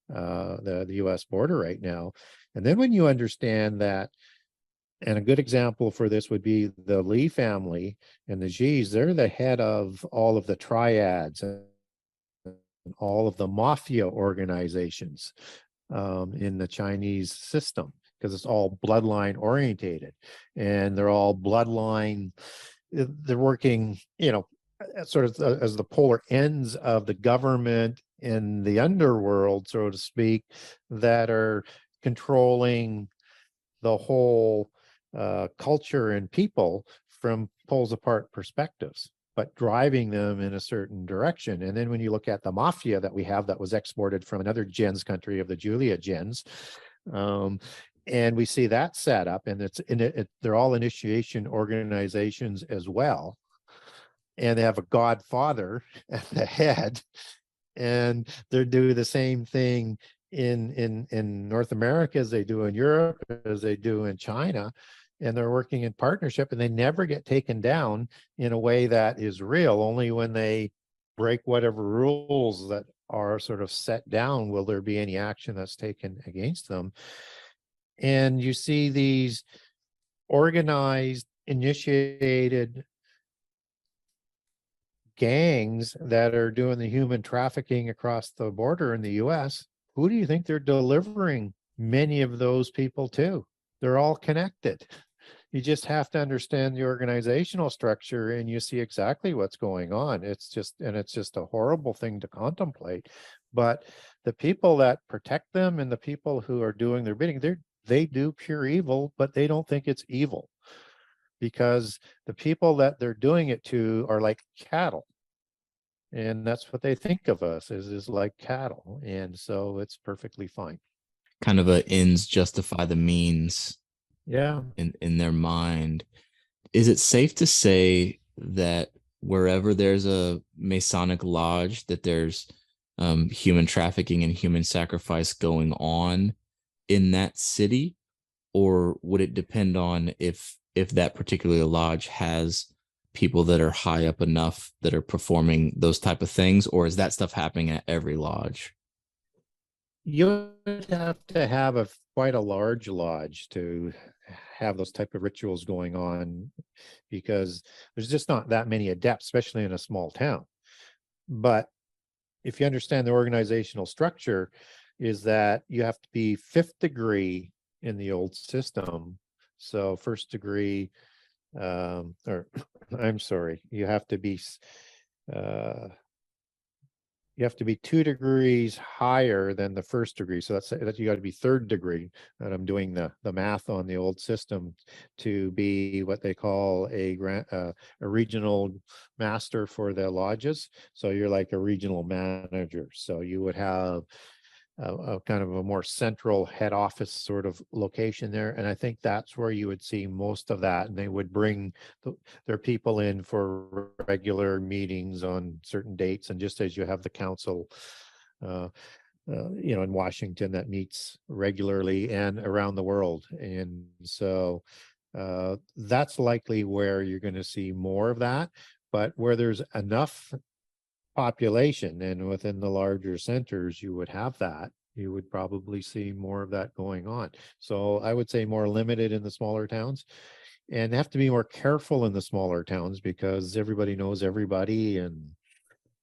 [SPEAKER 3] the U.S. border right now. And then when you understand that, and a good example for this would be the Lee family and the G's, they're the head of all of the triads and all of the mafia organizations in the Chinese system, because it's all bloodline orientated, and they're all bloodline. They're working, sort of as the polar ends of the government and the underworld, so to speak, that are controlling the whole culture and people from poles apart perspectives, but driving them in a certain direction. And then when you look at the mafia that we have that was exported from another gens country of the Julia gens, and we see that set up, and they're all initiation organizations as well. And they have a godfather at the head, and they're doing the same thing in North America as they do in Europe, as they do in China. And they're working in partnership, and they never get taken down in a way that is real. Only when they break whatever rules that are sort of set down will there be any action that's taken against them. And you see these organized, initiated gangs that are doing the human trafficking across the border in the US. Who do you think they're delivering many of those people to? They're all connected. You just have to understand the organizational structure, and you see exactly what's going on. It's just a horrible thing to contemplate. But the people that protect them and the people who are doing their bidding, they do pure evil, but they don't think it's evil, because the people that they're doing it to are like cattle. And that's what they think of us is like cattle. And so it's perfectly fine.
[SPEAKER 1] Kind of a ends justify the means.
[SPEAKER 3] Yeah.
[SPEAKER 1] In their mind. Is it safe to say that wherever there's a Masonic lodge, that there's human trafficking and human sacrifice going on in that city? Or would it depend on if that particular lodge has people that are high up enough that are performing those type of things? Or is that stuff happening at every lodge?
[SPEAKER 3] You would have to have quite a large lodge to have those type of rituals going on, because there's just not that many adepts, especially in a small town. But if you understand the organizational structure, is that you have to be 5th degree in the old system. So 1st degree, or I'm sorry, you have to be you have to be 2 degrees higher than the first degree. So that you got to be 3rd degree. And I'm doing the math on the old system to be what they call a regional master for the lodges. So you're like a regional manager. So you would have a kind of a more central head office sort of location there. And I think that's where you would see most of that. And they would bring their people in for regular meetings on certain dates. And just as you have the council, in Washington that meets regularly and around the world. And so that's likely where you're going to see more of that. But where there's enough population and within the larger centers, you would have that. You would probably see more of that going on. So I would say more limited in the smaller towns, and have to be more careful in the smaller towns because everybody knows everybody, and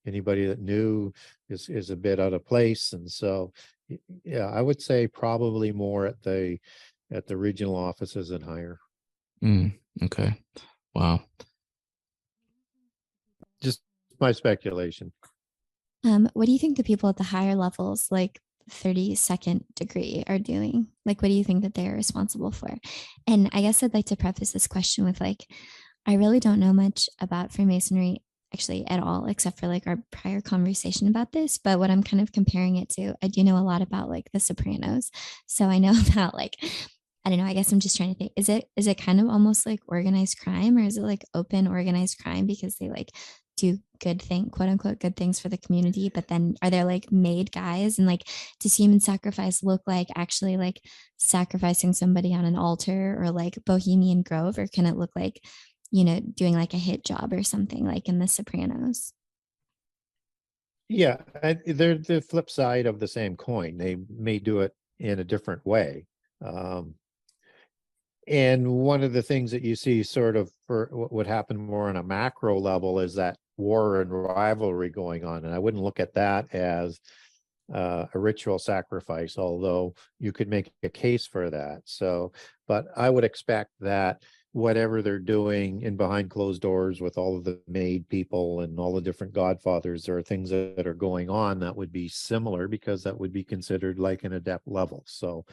[SPEAKER 3] anybody that new is a bit out of place. And so, yeah, I would say probably more at the regional offices and higher.
[SPEAKER 1] Okay. Wow.
[SPEAKER 3] Just my speculation.
[SPEAKER 2] What do you think the people at the higher levels, like 32nd degree, are doing? Like, what do you think that they're responsible for? And I guess I'd like to preface this question with like, I really don't know much about Freemasonry actually at all, except for like our prior conversation about this. But what I'm kind of comparing it to, I do know a lot about like The Sopranos. So I know about like, I don't know, I guess I'm just trying to think, is it kind of almost like organized crime, or is it like open organized crime because they like do good thing, quote unquote, good things for the community, but then are there like made guys, and like does human sacrifice look like actually like sacrificing somebody on an altar or like Bohemian Grove, or can it look like, doing like a hit job or something like in The Sopranos?
[SPEAKER 3] Yeah, they're the flip side of the same coin. They may do it in a different way. And one of the things that you see sort of for what would happen more on a macro level is that war and rivalry going on. And I wouldn't look at that as a ritual sacrifice, although you could make a case for that. So, but I would expect that whatever they're doing in behind closed doors with all of the made people and all the different godfathers, there are things that are going on that would be similar, because that would be considered like an adept level. So,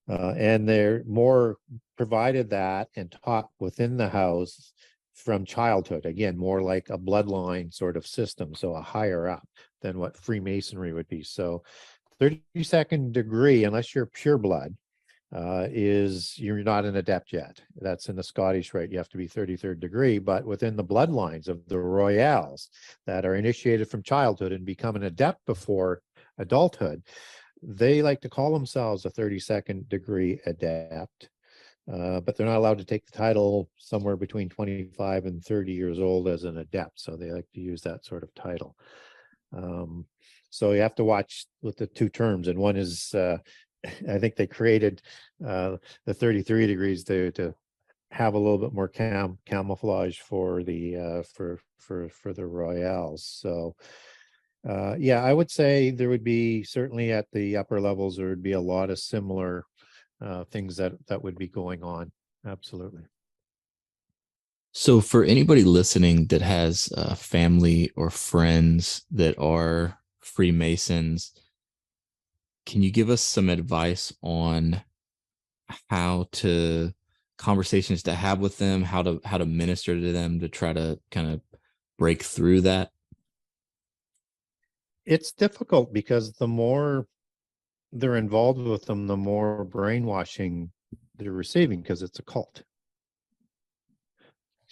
[SPEAKER 3] and they're more provided that and taught within the house from childhood, again, more like a bloodline sort of system, so a higher up than what Freemasonry would be. So 32nd degree, unless you're pure blood, you're not an adept yet. That's in the Scottish rite. You have to be 33rd degree, but within the bloodlines of the royals that are initiated from childhood and become an adept before adulthood, they like to call themselves a 32nd degree adept. But they're not allowed to take the title somewhere between 25 and 30 years old as an adept. So they like to use that sort of title. So you have to watch with the two terms. And one is, I think they created the 33 degrees to have a little bit more camouflage for the for the royals. So yeah, I would say there would be, certainly at the upper levels, there would be a lot of similar things that would be going on. Absolutely.
[SPEAKER 1] So for anybody listening that has family or friends that are Freemasons, can you give us some advice on conversations to have with them, how to minister to them to try to kind of break through that?
[SPEAKER 3] It's difficult because the more they're involved with them, the more brainwashing they're receiving, because it's a cult.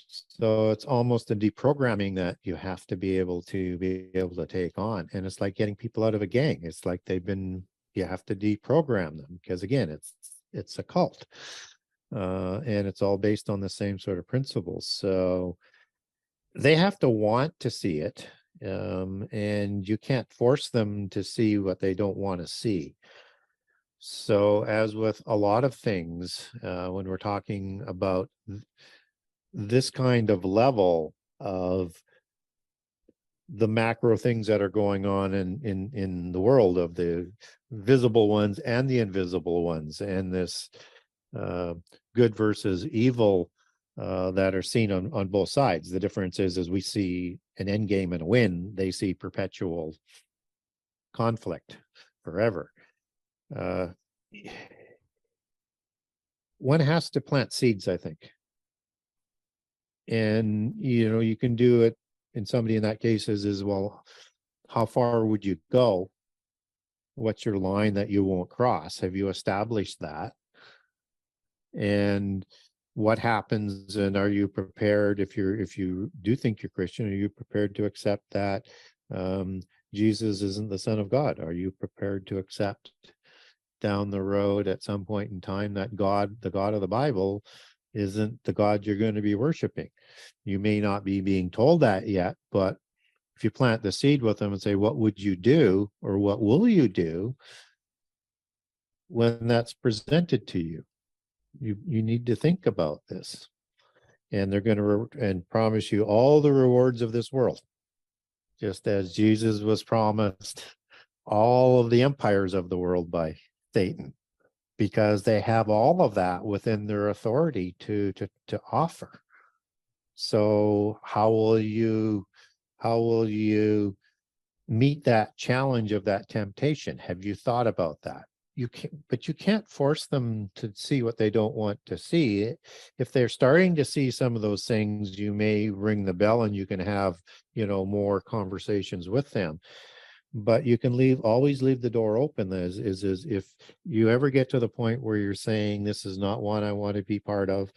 [SPEAKER 3] So it's almost a deprogramming that you have to be able to take on. And it's like getting people out of a gang. It's like you have to deprogram them, because again, it's a cult. And it's all based on the same sort of principles. So they have to want to see it. And you can't force them to see what they don't want to see. So as with a lot of things, when we're talking about this kind of level of the macro things that are going on in the world, of the visible ones and the invisible ones, and this good versus evil that are seen on both sides. The difference is we see an end game and a win. They see perpetual conflict forever. One has to plant seeds, I think. And, you can do it, and somebody in that case is, well, how far would you go? What's your line that you won't cross? Have you established that? And what happens, and are you prepared, if you do think you're Christian, are you prepared to accept that Jesus isn't the Son of God? Are you prepared to accept down the road at some point in time that God, the God of the Bible, isn't the God you're going to be worshiping? You may not be being told that yet, but if you plant the seed with them and say, what would you do, or what will you do when that's presented to you? You need to think about this. And they're going to and promise you all the rewards of this world, just as Jesus was promised all of the empires of the world by Satan, because they have all of that within their authority to offer. So how will you meet that challenge of that temptation? Have you thought about that? But you can't force them to see what they don't want to see. If they're starting to see some of those things, you may ring the bell and you can have, more conversations with them. But you can always leave the door open. Is if you ever get to the point where you're saying, this is not one I want to be part of,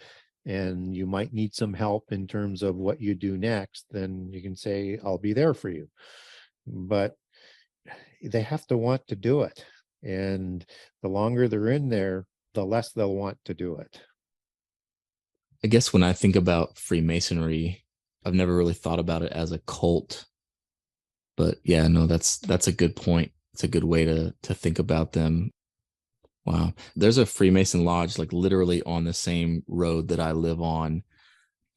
[SPEAKER 3] and you might need some help in terms of what you do next, then you can say, I'll be there for you. But they have to want to do it. And the longer they're in there, the less they'll want to do it.
[SPEAKER 1] I guess when I think about Freemasonry, I've never really thought about it as a cult. But yeah, no, that's a good point. It's a good way to think about them. Wow. There's a Freemason lodge like literally on the same road that I live on.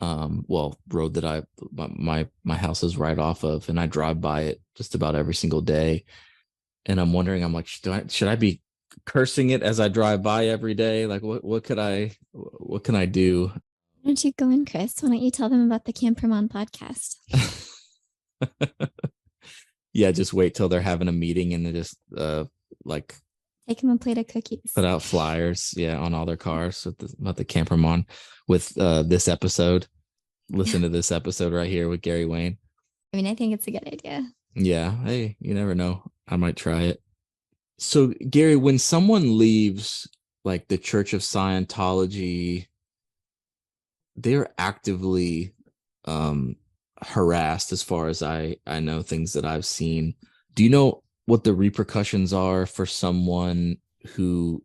[SPEAKER 1] Road that my house is right off of, and I drive by it just about every single day. And I'm wondering, I'm like, should I be cursing it as I drive by every day? Like, what can I do?
[SPEAKER 2] Why don't you go in, Chris? Why don't you tell them about the Campermon podcast?
[SPEAKER 1] Yeah, just wait till they're having a meeting and they just like
[SPEAKER 2] take them a plate of cookies.
[SPEAKER 1] Put out flyers, on all their cars about the Campermon with this episode. Listen to this episode right here with Gary Wayne.
[SPEAKER 2] I mean, I think it's a good idea.
[SPEAKER 1] Yeah. Hey, you never know. I might try it. So, Gary, when someone leaves like the Church of Scientology, they're actively harassed, as far as I know, things that I've seen. Do you know what the repercussions are for someone who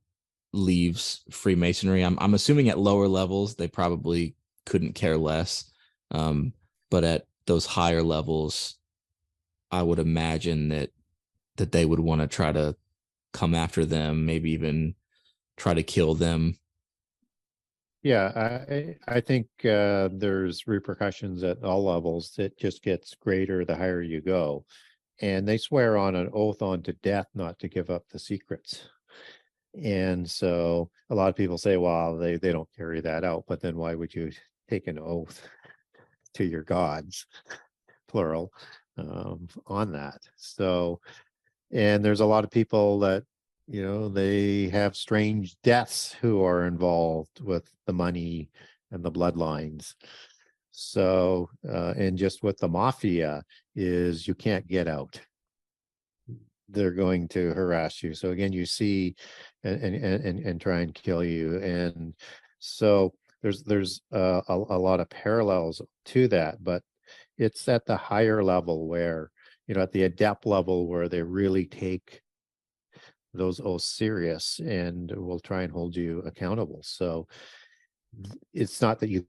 [SPEAKER 1] leaves Freemasonry? I'm assuming at lower levels they probably couldn't care less, but at those higher levels, I would imagine that they would want to try to come after them, maybe even try to kill them.
[SPEAKER 3] Yeah, I think there's repercussions at all levels. It just gets greater the higher you go. And they swear on an oath unto death not to give up the secrets. And so a lot of people say, well, they don't carry that out. But then why would you take an oath to your gods, plural, on that? So, and there's a lot of people that, they have strange deaths who are involved with the money and the bloodlines. So, and just with the mafia is you can't get out. They're going to harass you. So again, you see and try and kill you. And so there's a lot of parallels to that, but it's at the higher level where, at the adept level, where they really take those oaths serious and will try and hold you accountable. So it's not that you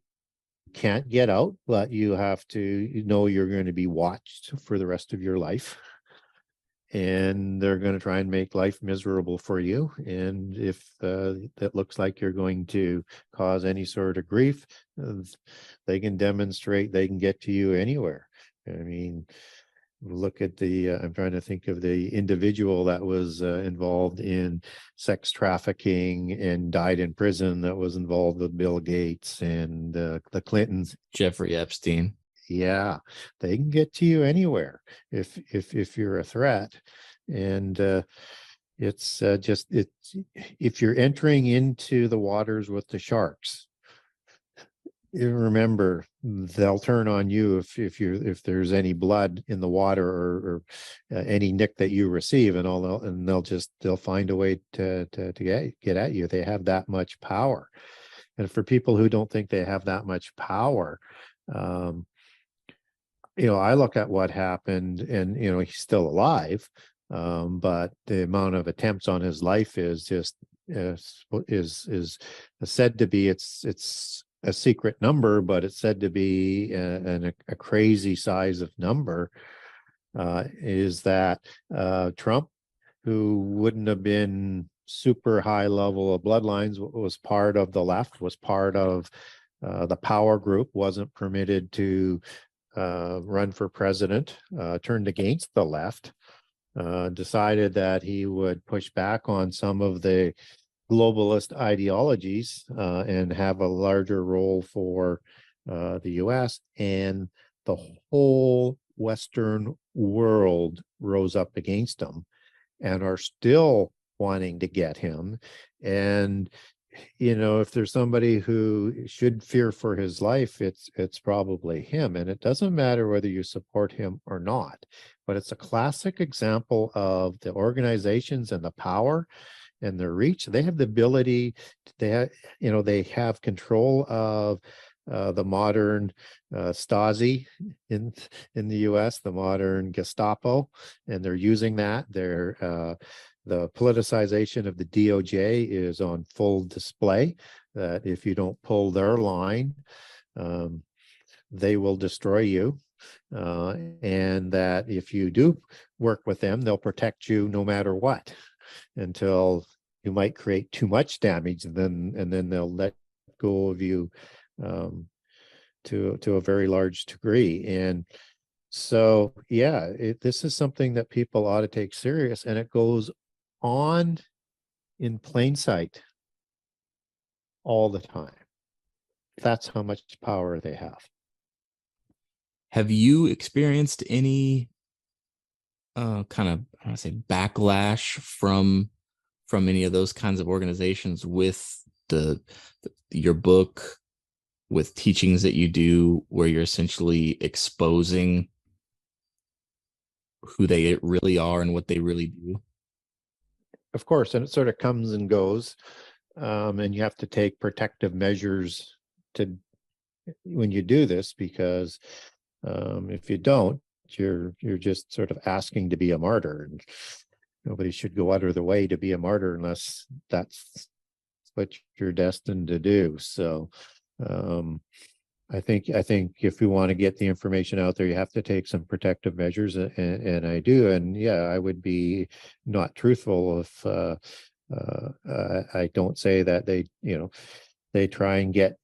[SPEAKER 3] can't get out, but you have to know you're going to be watched for the rest of your life. And they're going to try and make life miserable for you. And if that looks like you're going to cause any sort of grief, they can demonstrate they can get to you anywhere. I mean, look at I'm trying to think of the individual that was involved in sex trafficking and died in prison, that was involved with Bill Gates and the Clintons.
[SPEAKER 1] Jeffrey Epstein.
[SPEAKER 3] Yeah, they can get to you anywhere if you're a threat. And it's if you're entering into the waters with the sharks, you remember they'll turn on you if there's any blood in the water or any nick that you receive, and they'll find a way to get at you. They have that much power. And for people who don't think they have that much power, I look at what happened, and he's still alive, but the amount of attempts on his life is just is said to be, it's a secret number, but it's said to be a crazy size of number. Is that Trump, who wouldn't have been super high level of bloodlines, was part of the left, was part of the power group, wasn't permitted to run for president, turned against the left, decided that he would push back on some of the globalist ideologies and have a larger role for the US, and the whole Western world rose up against him and are still wanting to get him. And if there's somebody who should fear for his life, it's probably him. And it doesn't matter whether you support him or not, but it's a classic example of the organizations and the power and their reach. They have the ability, they have control of the modern Stasi in the US, the modern Gestapo, and they're using that. The politicization of the DOJ is on full display, that if you don't pull their line, they will destroy you. And that if you do work with them, they'll protect you no matter what, until you might create too much damage, and then they'll let go of you to a very large degree. And so, yeah, this is something that people ought to take serious, and it goes on in plain sight all the time. That's how much power they have.
[SPEAKER 1] Have you experienced any kind of, I want to say, backlash from any of those kinds of organizations with your book, with teachings that you do, where you're essentially exposing who they really are and what they really do?
[SPEAKER 3] Of course, and it sort of comes and goes, and you have to take protective measures when you do this, because if you don't, you're just sort of asking to be a martyr, and nobody should go out of their way to be a martyr unless that's what you're destined to do. So I think if you want to get the information out there, you have to take some protective measures, and I do. And yeah, I would be not truthful if I don't say that they try and get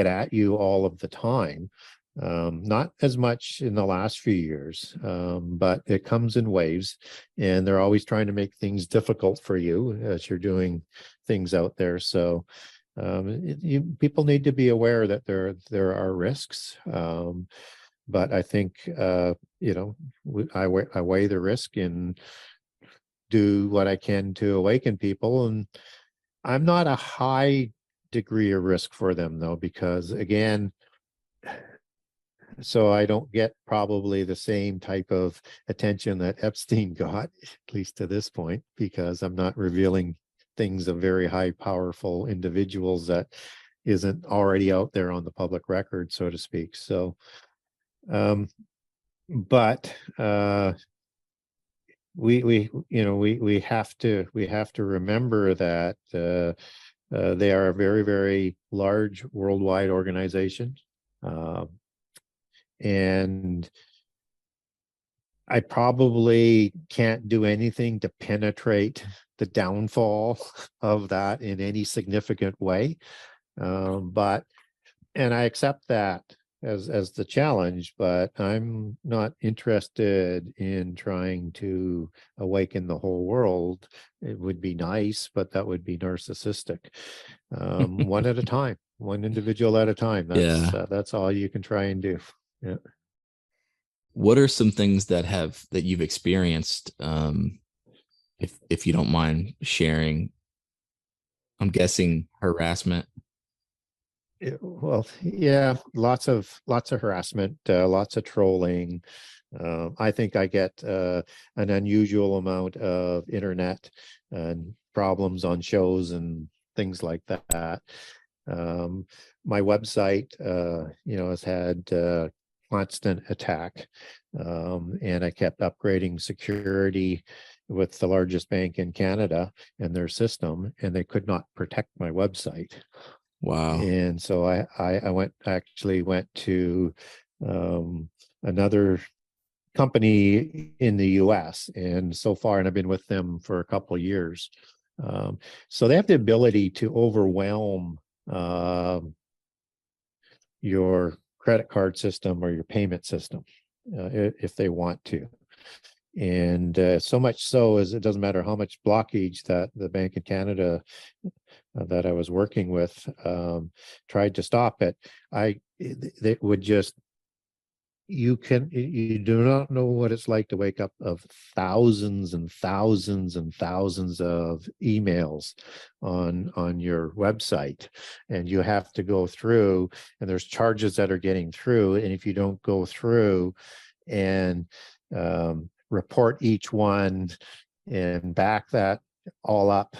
[SPEAKER 3] at you all of the time. Not as much in the last few years, but it comes in waves, and they're always trying to make things difficult for you as you're doing things out there. So people need to be aware that there are risks, but I think I weigh the risk and do what I can to awaken people. And I'm not a high degree of risk for them, though, because again, so I don't get probably the same type of attention that Epstein got, at least to this point, because I'm not revealing things of very high, powerful individuals that isn't already out there on the public record, so to speak. So, but we have to remember that they are a very, very large worldwide organization. And I probably can't do anything to penetrate the downfall of that in any significant way. And I accept that as the challenge, but I'm not interested in trying to awaken the whole world. It would be nice, but that would be narcissistic. One at a time, one individual at a time. That's all you can try and do. Yeah.
[SPEAKER 1] What are some things that you've experienced? If you don't mind sharing, I'm guessing harassment.
[SPEAKER 3] Well, yeah, lots of harassment, lots of trolling. I think I get an unusual amount of internet and problems on shows and things like that. Um, my website, has had constant attack, and I kept upgrading security with the largest bank in Canada and their system, and they could not protect my website.
[SPEAKER 1] Wow.
[SPEAKER 3] And so I went to another company in the US, and so far, and I've been with them for a couple of years. So they have the ability to overwhelm your credit card system or your payment system if they want to. And so much so as it doesn't matter how much blockage that the Bank of Canada that I was working with tried to stop it. They would just, you do not know what it's like to wake up of thousands and thousands and thousands of emails on your website, and you have to go through, and there's charges that are getting through, and if you don't go through and report each one and back that all up,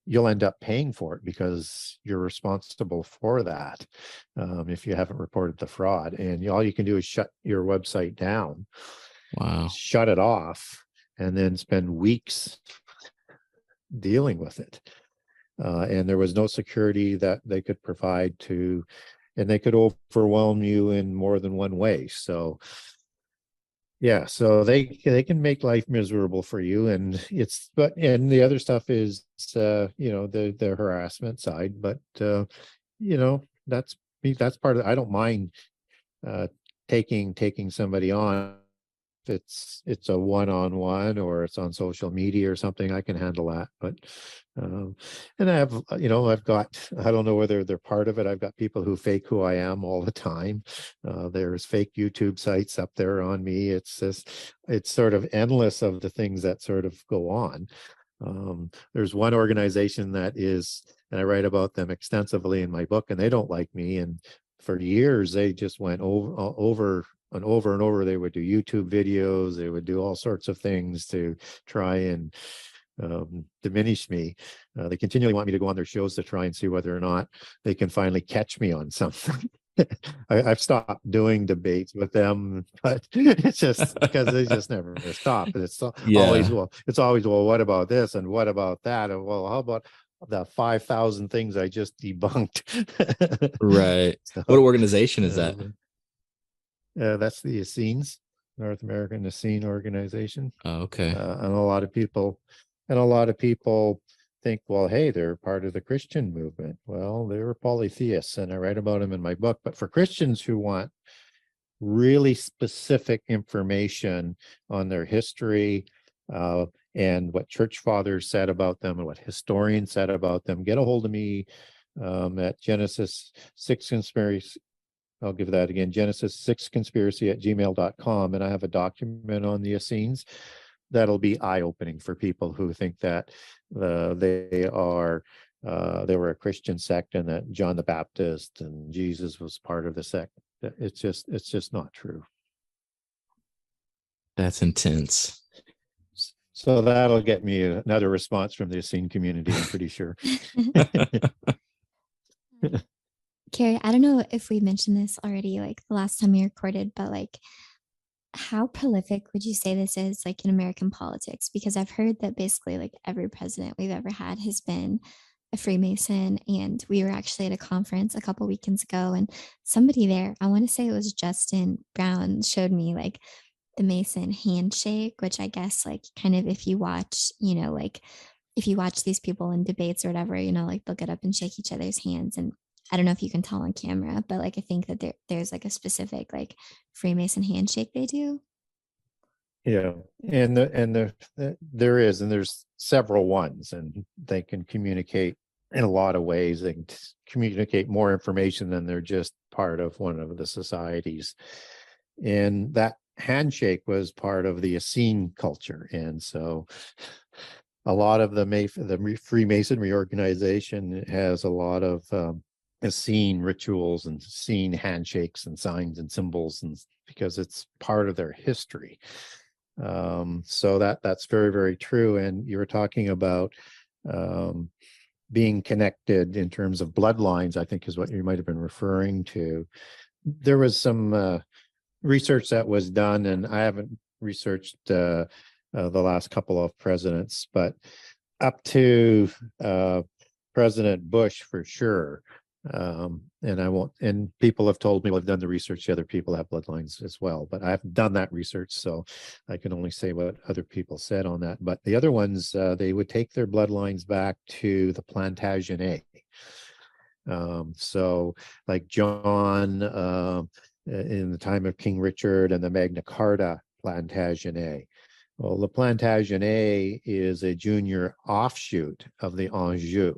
[SPEAKER 3] you'll end up paying for it because you're responsible for that if you haven't reported the fraud. And all you can do is shut your website down,
[SPEAKER 1] Wow.
[SPEAKER 3] shut it off, and then spend weeks dealing with it. And there was no security that they could provide to, and they could overwhelm you in more than one way. So yeah, so they can make life miserable for you, and the other stuff is the harassment side, but that's part of it. I don't mind taking somebody on if it's a one-on-one or it's on social media or something. I can handle that. But and I've got, I don't know whether they're part of it, I've got people who fake who I am all the time. There's fake YouTube sites up there on me. It's sort of endless of the things that sort of go on. There's one organization that is, and I write about them extensively in my book, and they don't like me. And for years, they just went over and over and over. They would do YouTube videos. They would do all sorts of things to try and diminish me. They continually want me to go on their shows to try and see whether or not they can finally catch me on something. I've stopped doing debates with them, but it's just because they just never stop. And it's always, well, what about this and what about that? And well, how about the 5,000 things I just debunked?
[SPEAKER 1] Right.
[SPEAKER 3] So,
[SPEAKER 1] what organization is that?
[SPEAKER 3] That's the Essenes, North American Essene Organization.
[SPEAKER 1] Oh, okay.
[SPEAKER 3] And a lot of people think, well, hey, they're part of the Christian movement. Well, they were polytheists, and I write about them in my book. But for Christians who want really specific information on their history and what church fathers said about them and what historians said about them, get a hold of me at Genesis 6 Conspiracy. I'll give that again, Genesis6conspiracy@gmail.com. And I have a document on the Essenes that'll be eye-opening for people who think that they were a Christian sect and that John the Baptist and Jesus was part of the sect. It's just not true.
[SPEAKER 1] That's intense.
[SPEAKER 3] So that'll get me another response from the Essene community, I'm pretty sure.
[SPEAKER 2] Carrie, I don't know if we mentioned this already, like the last time we recorded, but like, how prolific would you say this is like in American politics? Because I've heard that basically like every president we've ever had has been a Freemason. And we were actually at a conference a couple weekends ago, and somebody there, I want to say it was Justin Brown, showed me like the Mason handshake, which I guess like kind of if you watch, like if you watch these people in debates or whatever, like they'll get up and shake each other's hands. And I don't know if you can tell on camera, but like I think that there's like a specific like Freemason handshake they do.
[SPEAKER 3] Yeah, and there's several ones, and they can communicate in a lot of ways. They can communicate more information than they're just part of one of the societies, and that handshake was part of the Essene culture. And so a lot of the Freemasonry organization has a lot of Essene rituals and Essene handshakes and signs and symbols, and because it's part of their history. So that's very, very true. And you were talking about being connected in terms of bloodlines, I think is what you might have been referring to. There was some research that was done, and I haven't researched the last couple of presidents, but up to President Bush for sure. And I won't, and people have told me, well, I've done the research, the other people have bloodlines as well, but I haven't done that research, so I can only say what other people said on that. But the other ones, they would take their bloodlines back to the Plantagenet. So like John, in the time of King Richard, and the Magna Carta Plantagenet. Well, the Plantagenet is a junior offshoot of the Anjou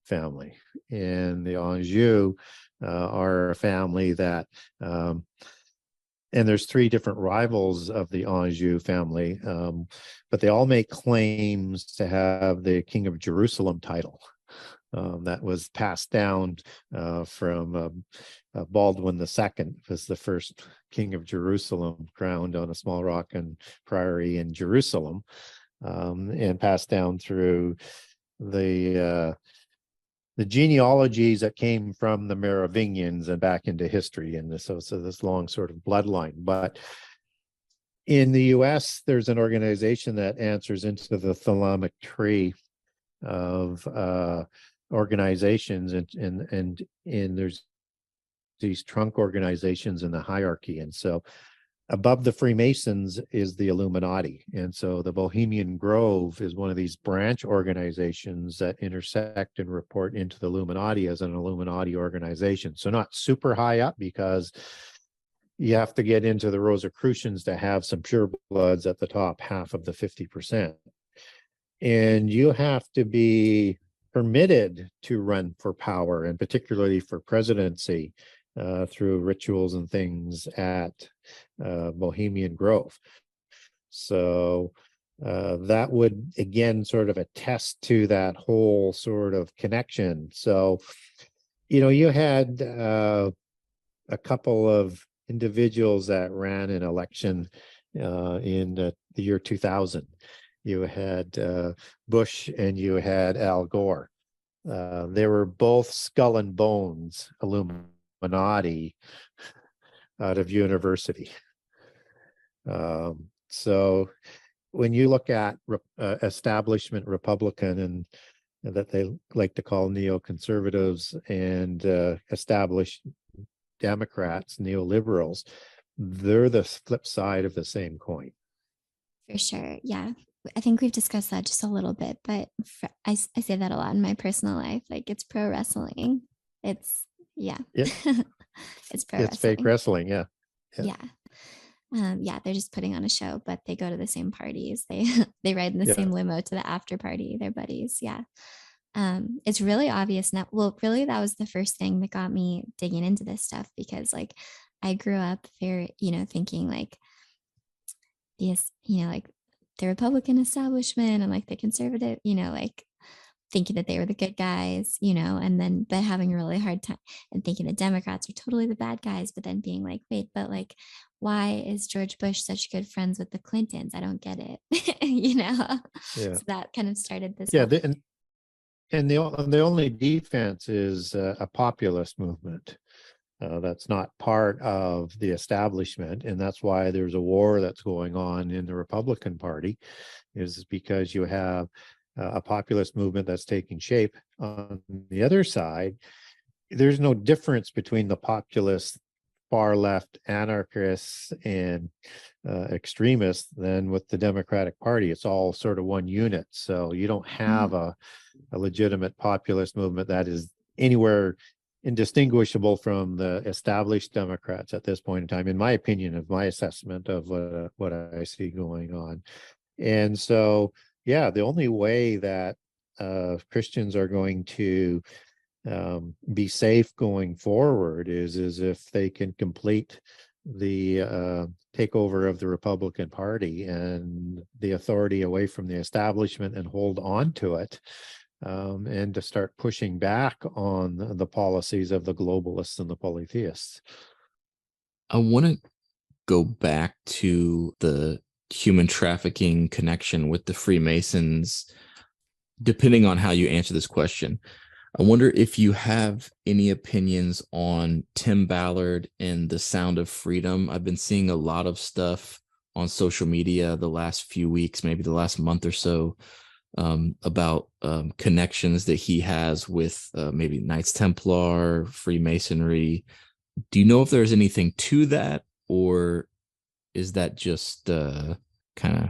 [SPEAKER 3] family. And the Anjou are a family that, and there's three different rivals of the Anjou family, but they all make claims to have the King of Jerusalem title. That was passed down from Baldwin II, was the first king of Jerusalem, crowned on a small rock and priory in Jerusalem, and passed down through the genealogies that came from the Merovingians and back into history, and so this long sort of bloodline. But in the U.S., there's an organization that answers into the thalamic tree of organizations, and there's these trunk organizations in the hierarchy. And so above the Freemasons is the Illuminati. And so the Bohemian Grove is one of these branch organizations that intersect and report into the Illuminati as an Illuminati organization. So not super high up, because you have to get into the Rosicrucians to have some purebloods at the top half of the 50%. And you have to be permitted to run for power, and particularly for presidency, through rituals and things at Bohemian Grove. So that would again sort of attest to that whole sort of connection. So, you had a couple of individuals that ran an election in the year 2000. You had Bush and you had Al Gore. They were both skull and bones Illuminati out of university. So when you look at establishment Republican, and that they like to call neoconservatives, and established Democrats, neoliberals, they're the flip side of the same coin.
[SPEAKER 2] For sure. Yeah. I think we've discussed that just a little bit, but I say that a lot in my personal life. Like, it's pro wrestling. It's, yeah.
[SPEAKER 3] Yeah.
[SPEAKER 2] It's pro
[SPEAKER 3] It's
[SPEAKER 2] wrestling.
[SPEAKER 3] fake wrestling. Yeah.
[SPEAKER 2] Yeah. They're just putting on a show, but they go to the same parties. They ride in the same limo to the after party. They're buddies. Yeah. It's really obvious now. Well, really, that was the first thing that got me digging into this stuff, because like I grew up very, thinking like this, like the Republican establishment and like the conservative, like thinking that they were the good guys, and then but having a really hard time and thinking the Democrats are totally the bad guys, but then being like, wait, but like, why is George Bush such good friends with the Clintons? I don't get it.
[SPEAKER 3] Yeah.
[SPEAKER 2] So that kind of started this.
[SPEAKER 3] Yeah. And the only defense is a populist movement. That's not part of the establishment, and that's why there's a war that's going on in the Republican Party, is because you have a populist movement that's taking shape. On the other side, there's no difference between the populist far left anarchists and extremists than with the Democratic Party. It's all sort of one unit. So you don't have a legitimate populist movement that is anywhere indistinguishable from the established Democrats at this point in time, in my opinion, of my assessment of what I see going on. And so, yeah, the only way that Christians are going to be safe going forward is if they can complete the takeover of the Republican Party and the authority away from the establishment and hold on to it, and to start pushing back on the policies of the globalists and the polytheists.
[SPEAKER 1] I want to go back to the human trafficking connection with the Freemasons, depending on how you answer this question. I wonder if you have any opinions on Tim Ballard and the Sound of Freedom. I've been seeing a lot of stuff on social media the last few weeks, maybe the last month or so, about connections that he has with maybe Knights Templar, Freemasonry. Do you know if there's anything to that, or is that just kind of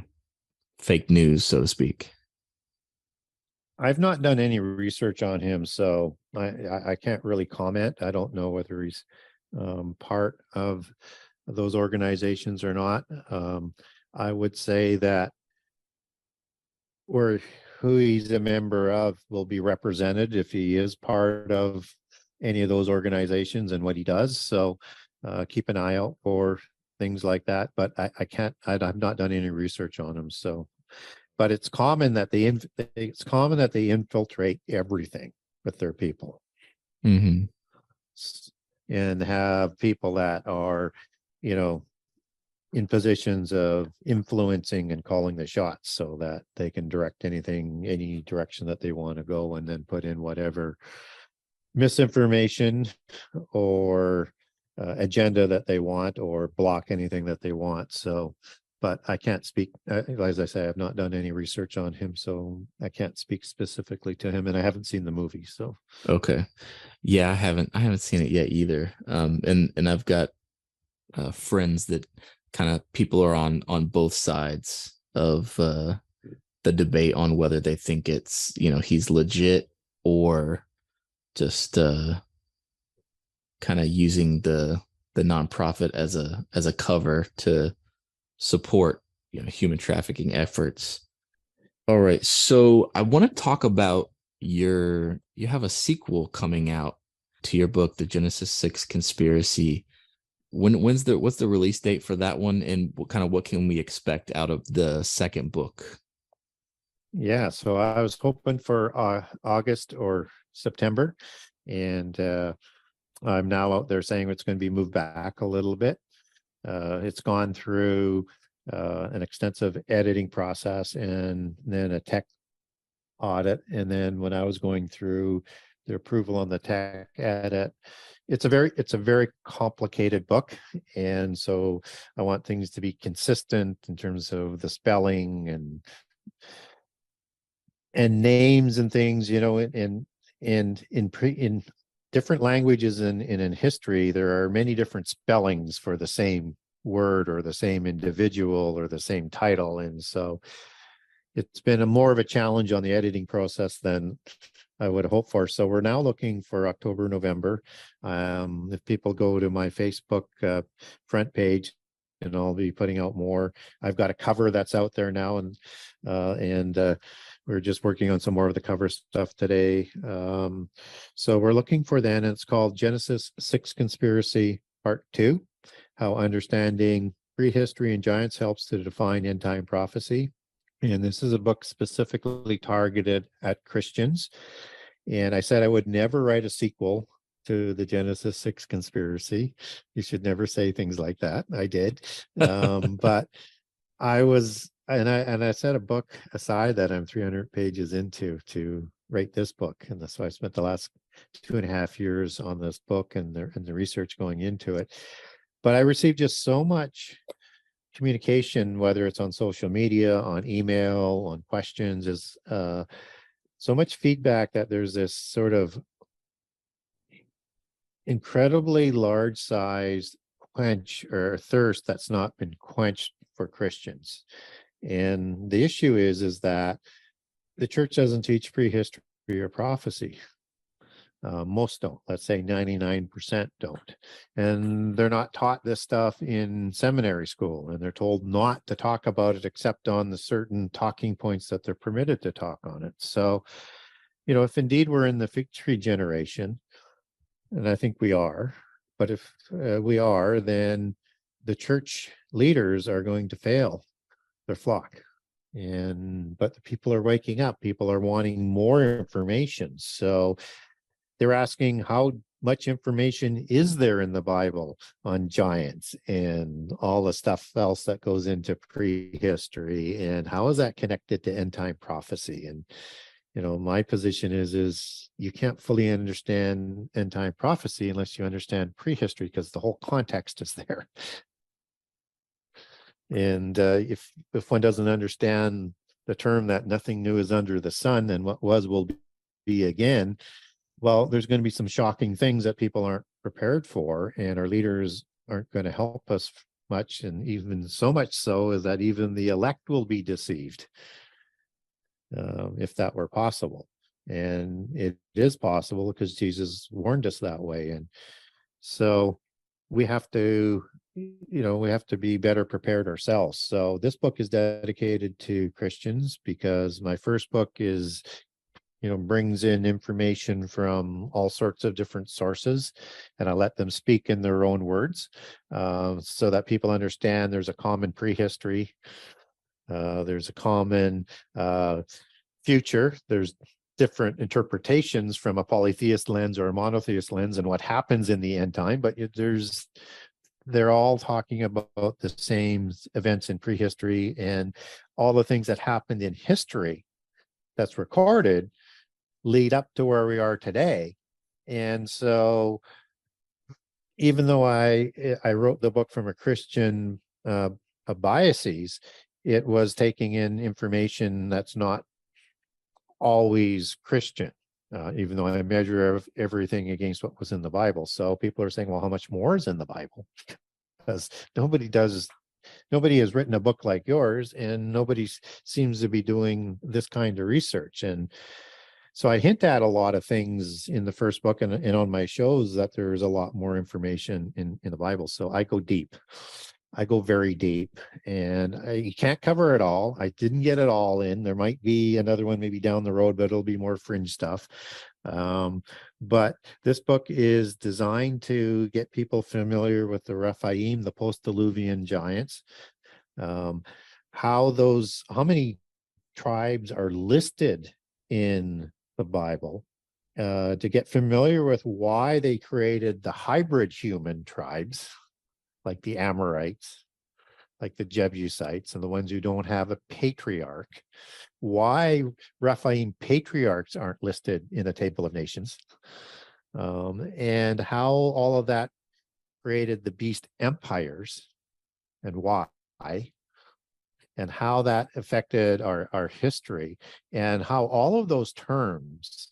[SPEAKER 1] fake news, so to speak?
[SPEAKER 3] I've not done any research on him, so I can't really comment. I don't know whether he's part of those organizations or not. I would say that who he's a member of will be represented if he is part of any of those organizations and what he does. So keep an eye out for things like that. But I've not done any research on him. So, but it's common that they infiltrate everything with their people.
[SPEAKER 1] Mm-hmm.
[SPEAKER 3] And have people that are, in positions of influencing and calling the shots, so that they can direct any direction that they want to go, and then put in whatever misinformation or agenda that they want, or block anything that they want. So, but I can't speak, as I say, I've not done any research on him, so I can't speak specifically to him, and I haven't seen the movie. So
[SPEAKER 1] Okay, yeah, I haven't seen it yet either. And I've got friends that kind of people are on both sides of the debate on whether they think it's he's legit, or just kind of using the nonprofit as a cover to support human trafficking efforts. All right, so I want to talk about you have a sequel coming out to your book, The Genesis 6 Conspiracy. What's the release date for that one, and what can we expect out of the second book?
[SPEAKER 3] yeah, so I was hoping for August or September, and I'm now out there saying it's going to be moved back a little bit. It's gone through an extensive editing process, and then a tech audit. And then when I was going through the approval on the tech edit, it's a very complicated book. And so I want things to be consistent in terms of the spelling and names and things, in different languages and in history, there are many different spellings for the same word or the same individual or the same title. And so it's been more of a challenge on the editing process than I would hope for. So we're now looking for October, November. If people go to my Facebook front page, and I'll be putting out more. I've got a cover that's out there now, and we're just working on some more of the cover stuff today. So we're looking for then, and it's called Genesis 6 Conspiracy Part 2, How Understanding Prehistory and Giants Helps to Define End Time Prophecy. And this is a book specifically targeted at Christians. And I said I would never write a sequel to the Genesis 6 Conspiracy. You should never say things like that. I did. But I set a book aside that I'm 300 pages into to write this book. And so I spent the last 2.5 years on this book and the research going into it. But I received just so much communication, whether it's on social media, on email, on questions, is so much feedback that there's this sort of incredibly large sized quench or thirst that's not been quenched for Christians. And the issue is that the church doesn't teach prehistory or prophecy. Most don't. Let's say 99% don't. And they're not taught this stuff in seminary school, and they're told not to talk about it except on the certain talking points that they're permitted to talk on it. So, if indeed we're in the fig tree generation, and I think we are, but if we are, then the church leaders are going to fail their flock. But the people are waking up. People are wanting more information. So they're asking, how much information is there in the Bible on giants and all the stuff else that goes into prehistory, and how is that connected to end time prophecy? And my position is you can't fully understand end time prophecy unless you understand prehistory, because the whole context is there. And if one doesn't understand the term that nothing new is under the sun, and what was will be again, well, there's going to be some shocking things that people aren't prepared for, and our leaders aren't going to help us much. And even so much so is that even the elect will be deceived, if that were possible. And it is possible because Jesus warned us that way. And so we have to be better prepared ourselves. So this book is dedicated to Christians, because my first book is brings in information from all sorts of different sources, and I let them speak in their own words, so that people understand there's a common prehistory, there's a common future, there's different interpretations from a polytheist lens or a monotheist lens and what happens in the end time, but they're all talking about the same events in prehistory, and all the things that happened in history that's recorded lead up to where we are today. And so even though I wrote the book from a Christian biases, it was taking in information that's not always Christian, even though I measure everything against what was in the Bible. So people are saying, well, how much more is in the Bible? Because nobody has written a book like yours, and nobody seems to be doing this kind of research. And so I hint at a lot of things in the first book and on my shows that there's a lot more information in the Bible. So I go deep. I go very deep, and you can't cover it all. I didn't get it all in. There might be another one maybe down the road, but it'll be more fringe stuff. But this book is designed to get people familiar with the Rephaim, the post-Diluvian giants, how many tribes are listed in the Bible, to get familiar with why they created the hybrid human tribes, like the Amorites, like the Jebusites, and the ones who don't have a patriarch, why Rephaim patriarchs aren't listed in the Table of Nations, and how all of that created the beast empires, and why, and how that affected our history, and how all of those terms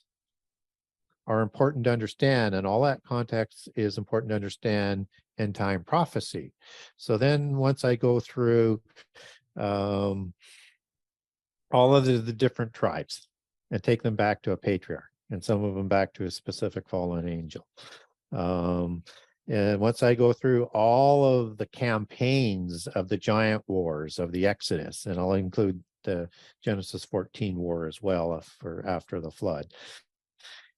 [SPEAKER 3] are important to understand, and all that context is important to understand end time prophecy. So then once I go through all of the different tribes and take them back to a patriarch, and some of them back to a specific fallen angel, and once I go through all of the campaigns of the giant wars of the Exodus, and I'll include the Genesis 14 war as well for after the flood,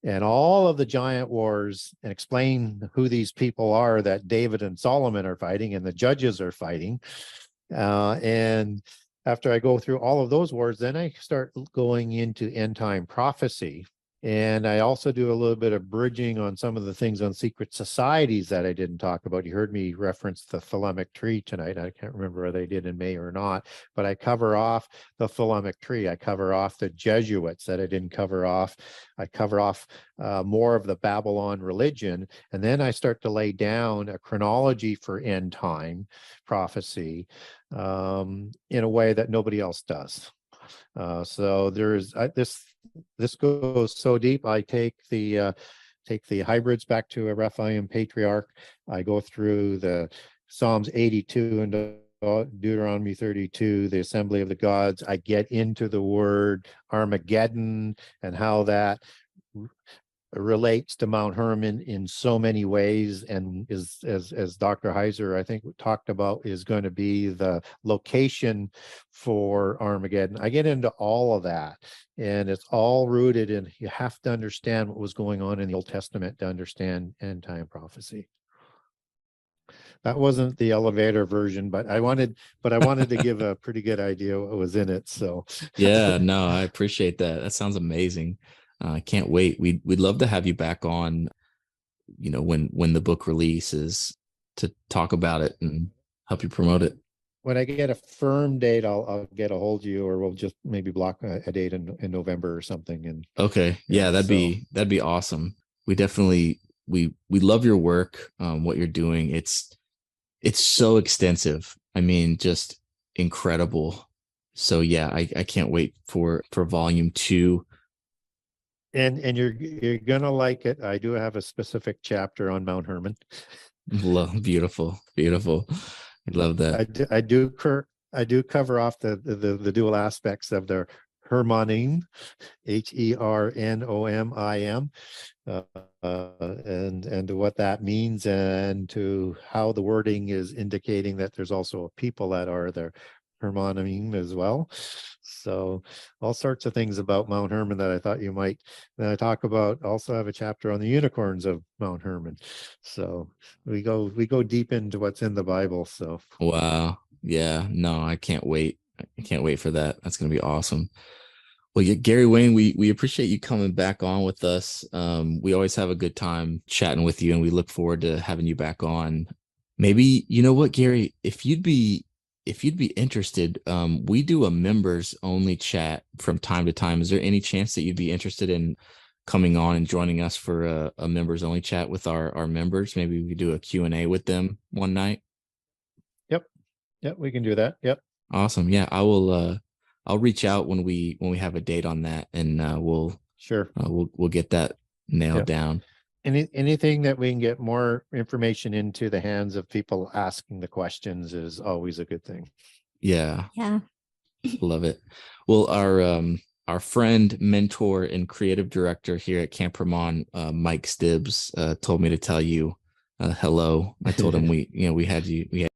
[SPEAKER 3] and all of the giant wars, and explain who these people are that David and Solomon are fighting and the judges are fighting. And after I go through all of those wars, then I start going into end time prophecy. And I also do a little bit of bridging on some of the things on secret societies that I didn't talk about. You heard me reference the Thelemic tree tonight. I can't remember whether I did in May or not, but I cover off the Thelemic tree. I cover off the Jesuits that I didn't cover off. I cover off more of the Babylon religion. And then I start to lay down a chronology for end time prophecy in a way that nobody else does. So there's this goes so deep. I take the hybrids back to a Rephaim patriarch. I go through the Psalms 82 and Deuteronomy 32, the assembly of the gods. I get into the word Armageddon and how that relates to Mount Hermon in so many ways, and is, as Dr. Heiser, I think, talked about, is going to be the location for Armageddon. I get into all of that, and it's all rooted in, you have to understand what was going on in the Old Testament to understand end time prophecy. that wasn't the elevator version, but I wanted to give a pretty good idea what was in it. So
[SPEAKER 1] Yeah, no, I appreciate that. That sounds amazing. I can't wait. We'd love to have you back on, when the book releases, to talk about it and help you promote it.
[SPEAKER 3] when I get a firm date, I'll get a hold of you, or we'll just maybe block a date in November or something. And
[SPEAKER 1] Okay. Yeah, that'd be awesome. We definitely we love your work, what you're doing. It's so extensive. I mean, just incredible. So yeah, I can't wait for volume 2.
[SPEAKER 3] and you're gonna like it. I do have a specific chapter on Mount Hermon.
[SPEAKER 1] Beautiful, beautiful. I love that.
[SPEAKER 3] I do cover off the dual aspects of the Hermonim, HERNOMIM, and what that means, and to how the wording is indicating that there's also a people that are the Hermonim as well. So all sorts of things about Mount Hermon that I thought you might. Then I talk about, also have a chapter on the unicorns of Mount Hermon. So we go deep into what's in the Bible. So
[SPEAKER 1] Wow. Yeah, no, I can't wait. I can't wait for that. That's going to be awesome. Well, yeah, Gary Wayne, we appreciate you coming back on with us. We always have a good time chatting with you, and we look forward to having you back on. Maybe, you know what, Gary, if you'd be interested, we do a members only chat from time to time. Is there any chance that you'd be interested in coming on and joining us for a members only chat with our members? Maybe we could do a Q&A with them one night.
[SPEAKER 3] Yep, we can do that. Yep.
[SPEAKER 1] Awesome. Yeah, I'll reach out when we have a date on that, and we'll get that nailed down.
[SPEAKER 3] Anything that we can get more information into the hands of people asking the questions is always a good thing.
[SPEAKER 1] Yeah.
[SPEAKER 2] Yeah.
[SPEAKER 1] Love it. Well, our friend, mentor, and creative director here at Camp Hermon, Mike Stibbs, told me to tell you hello. I told him we had you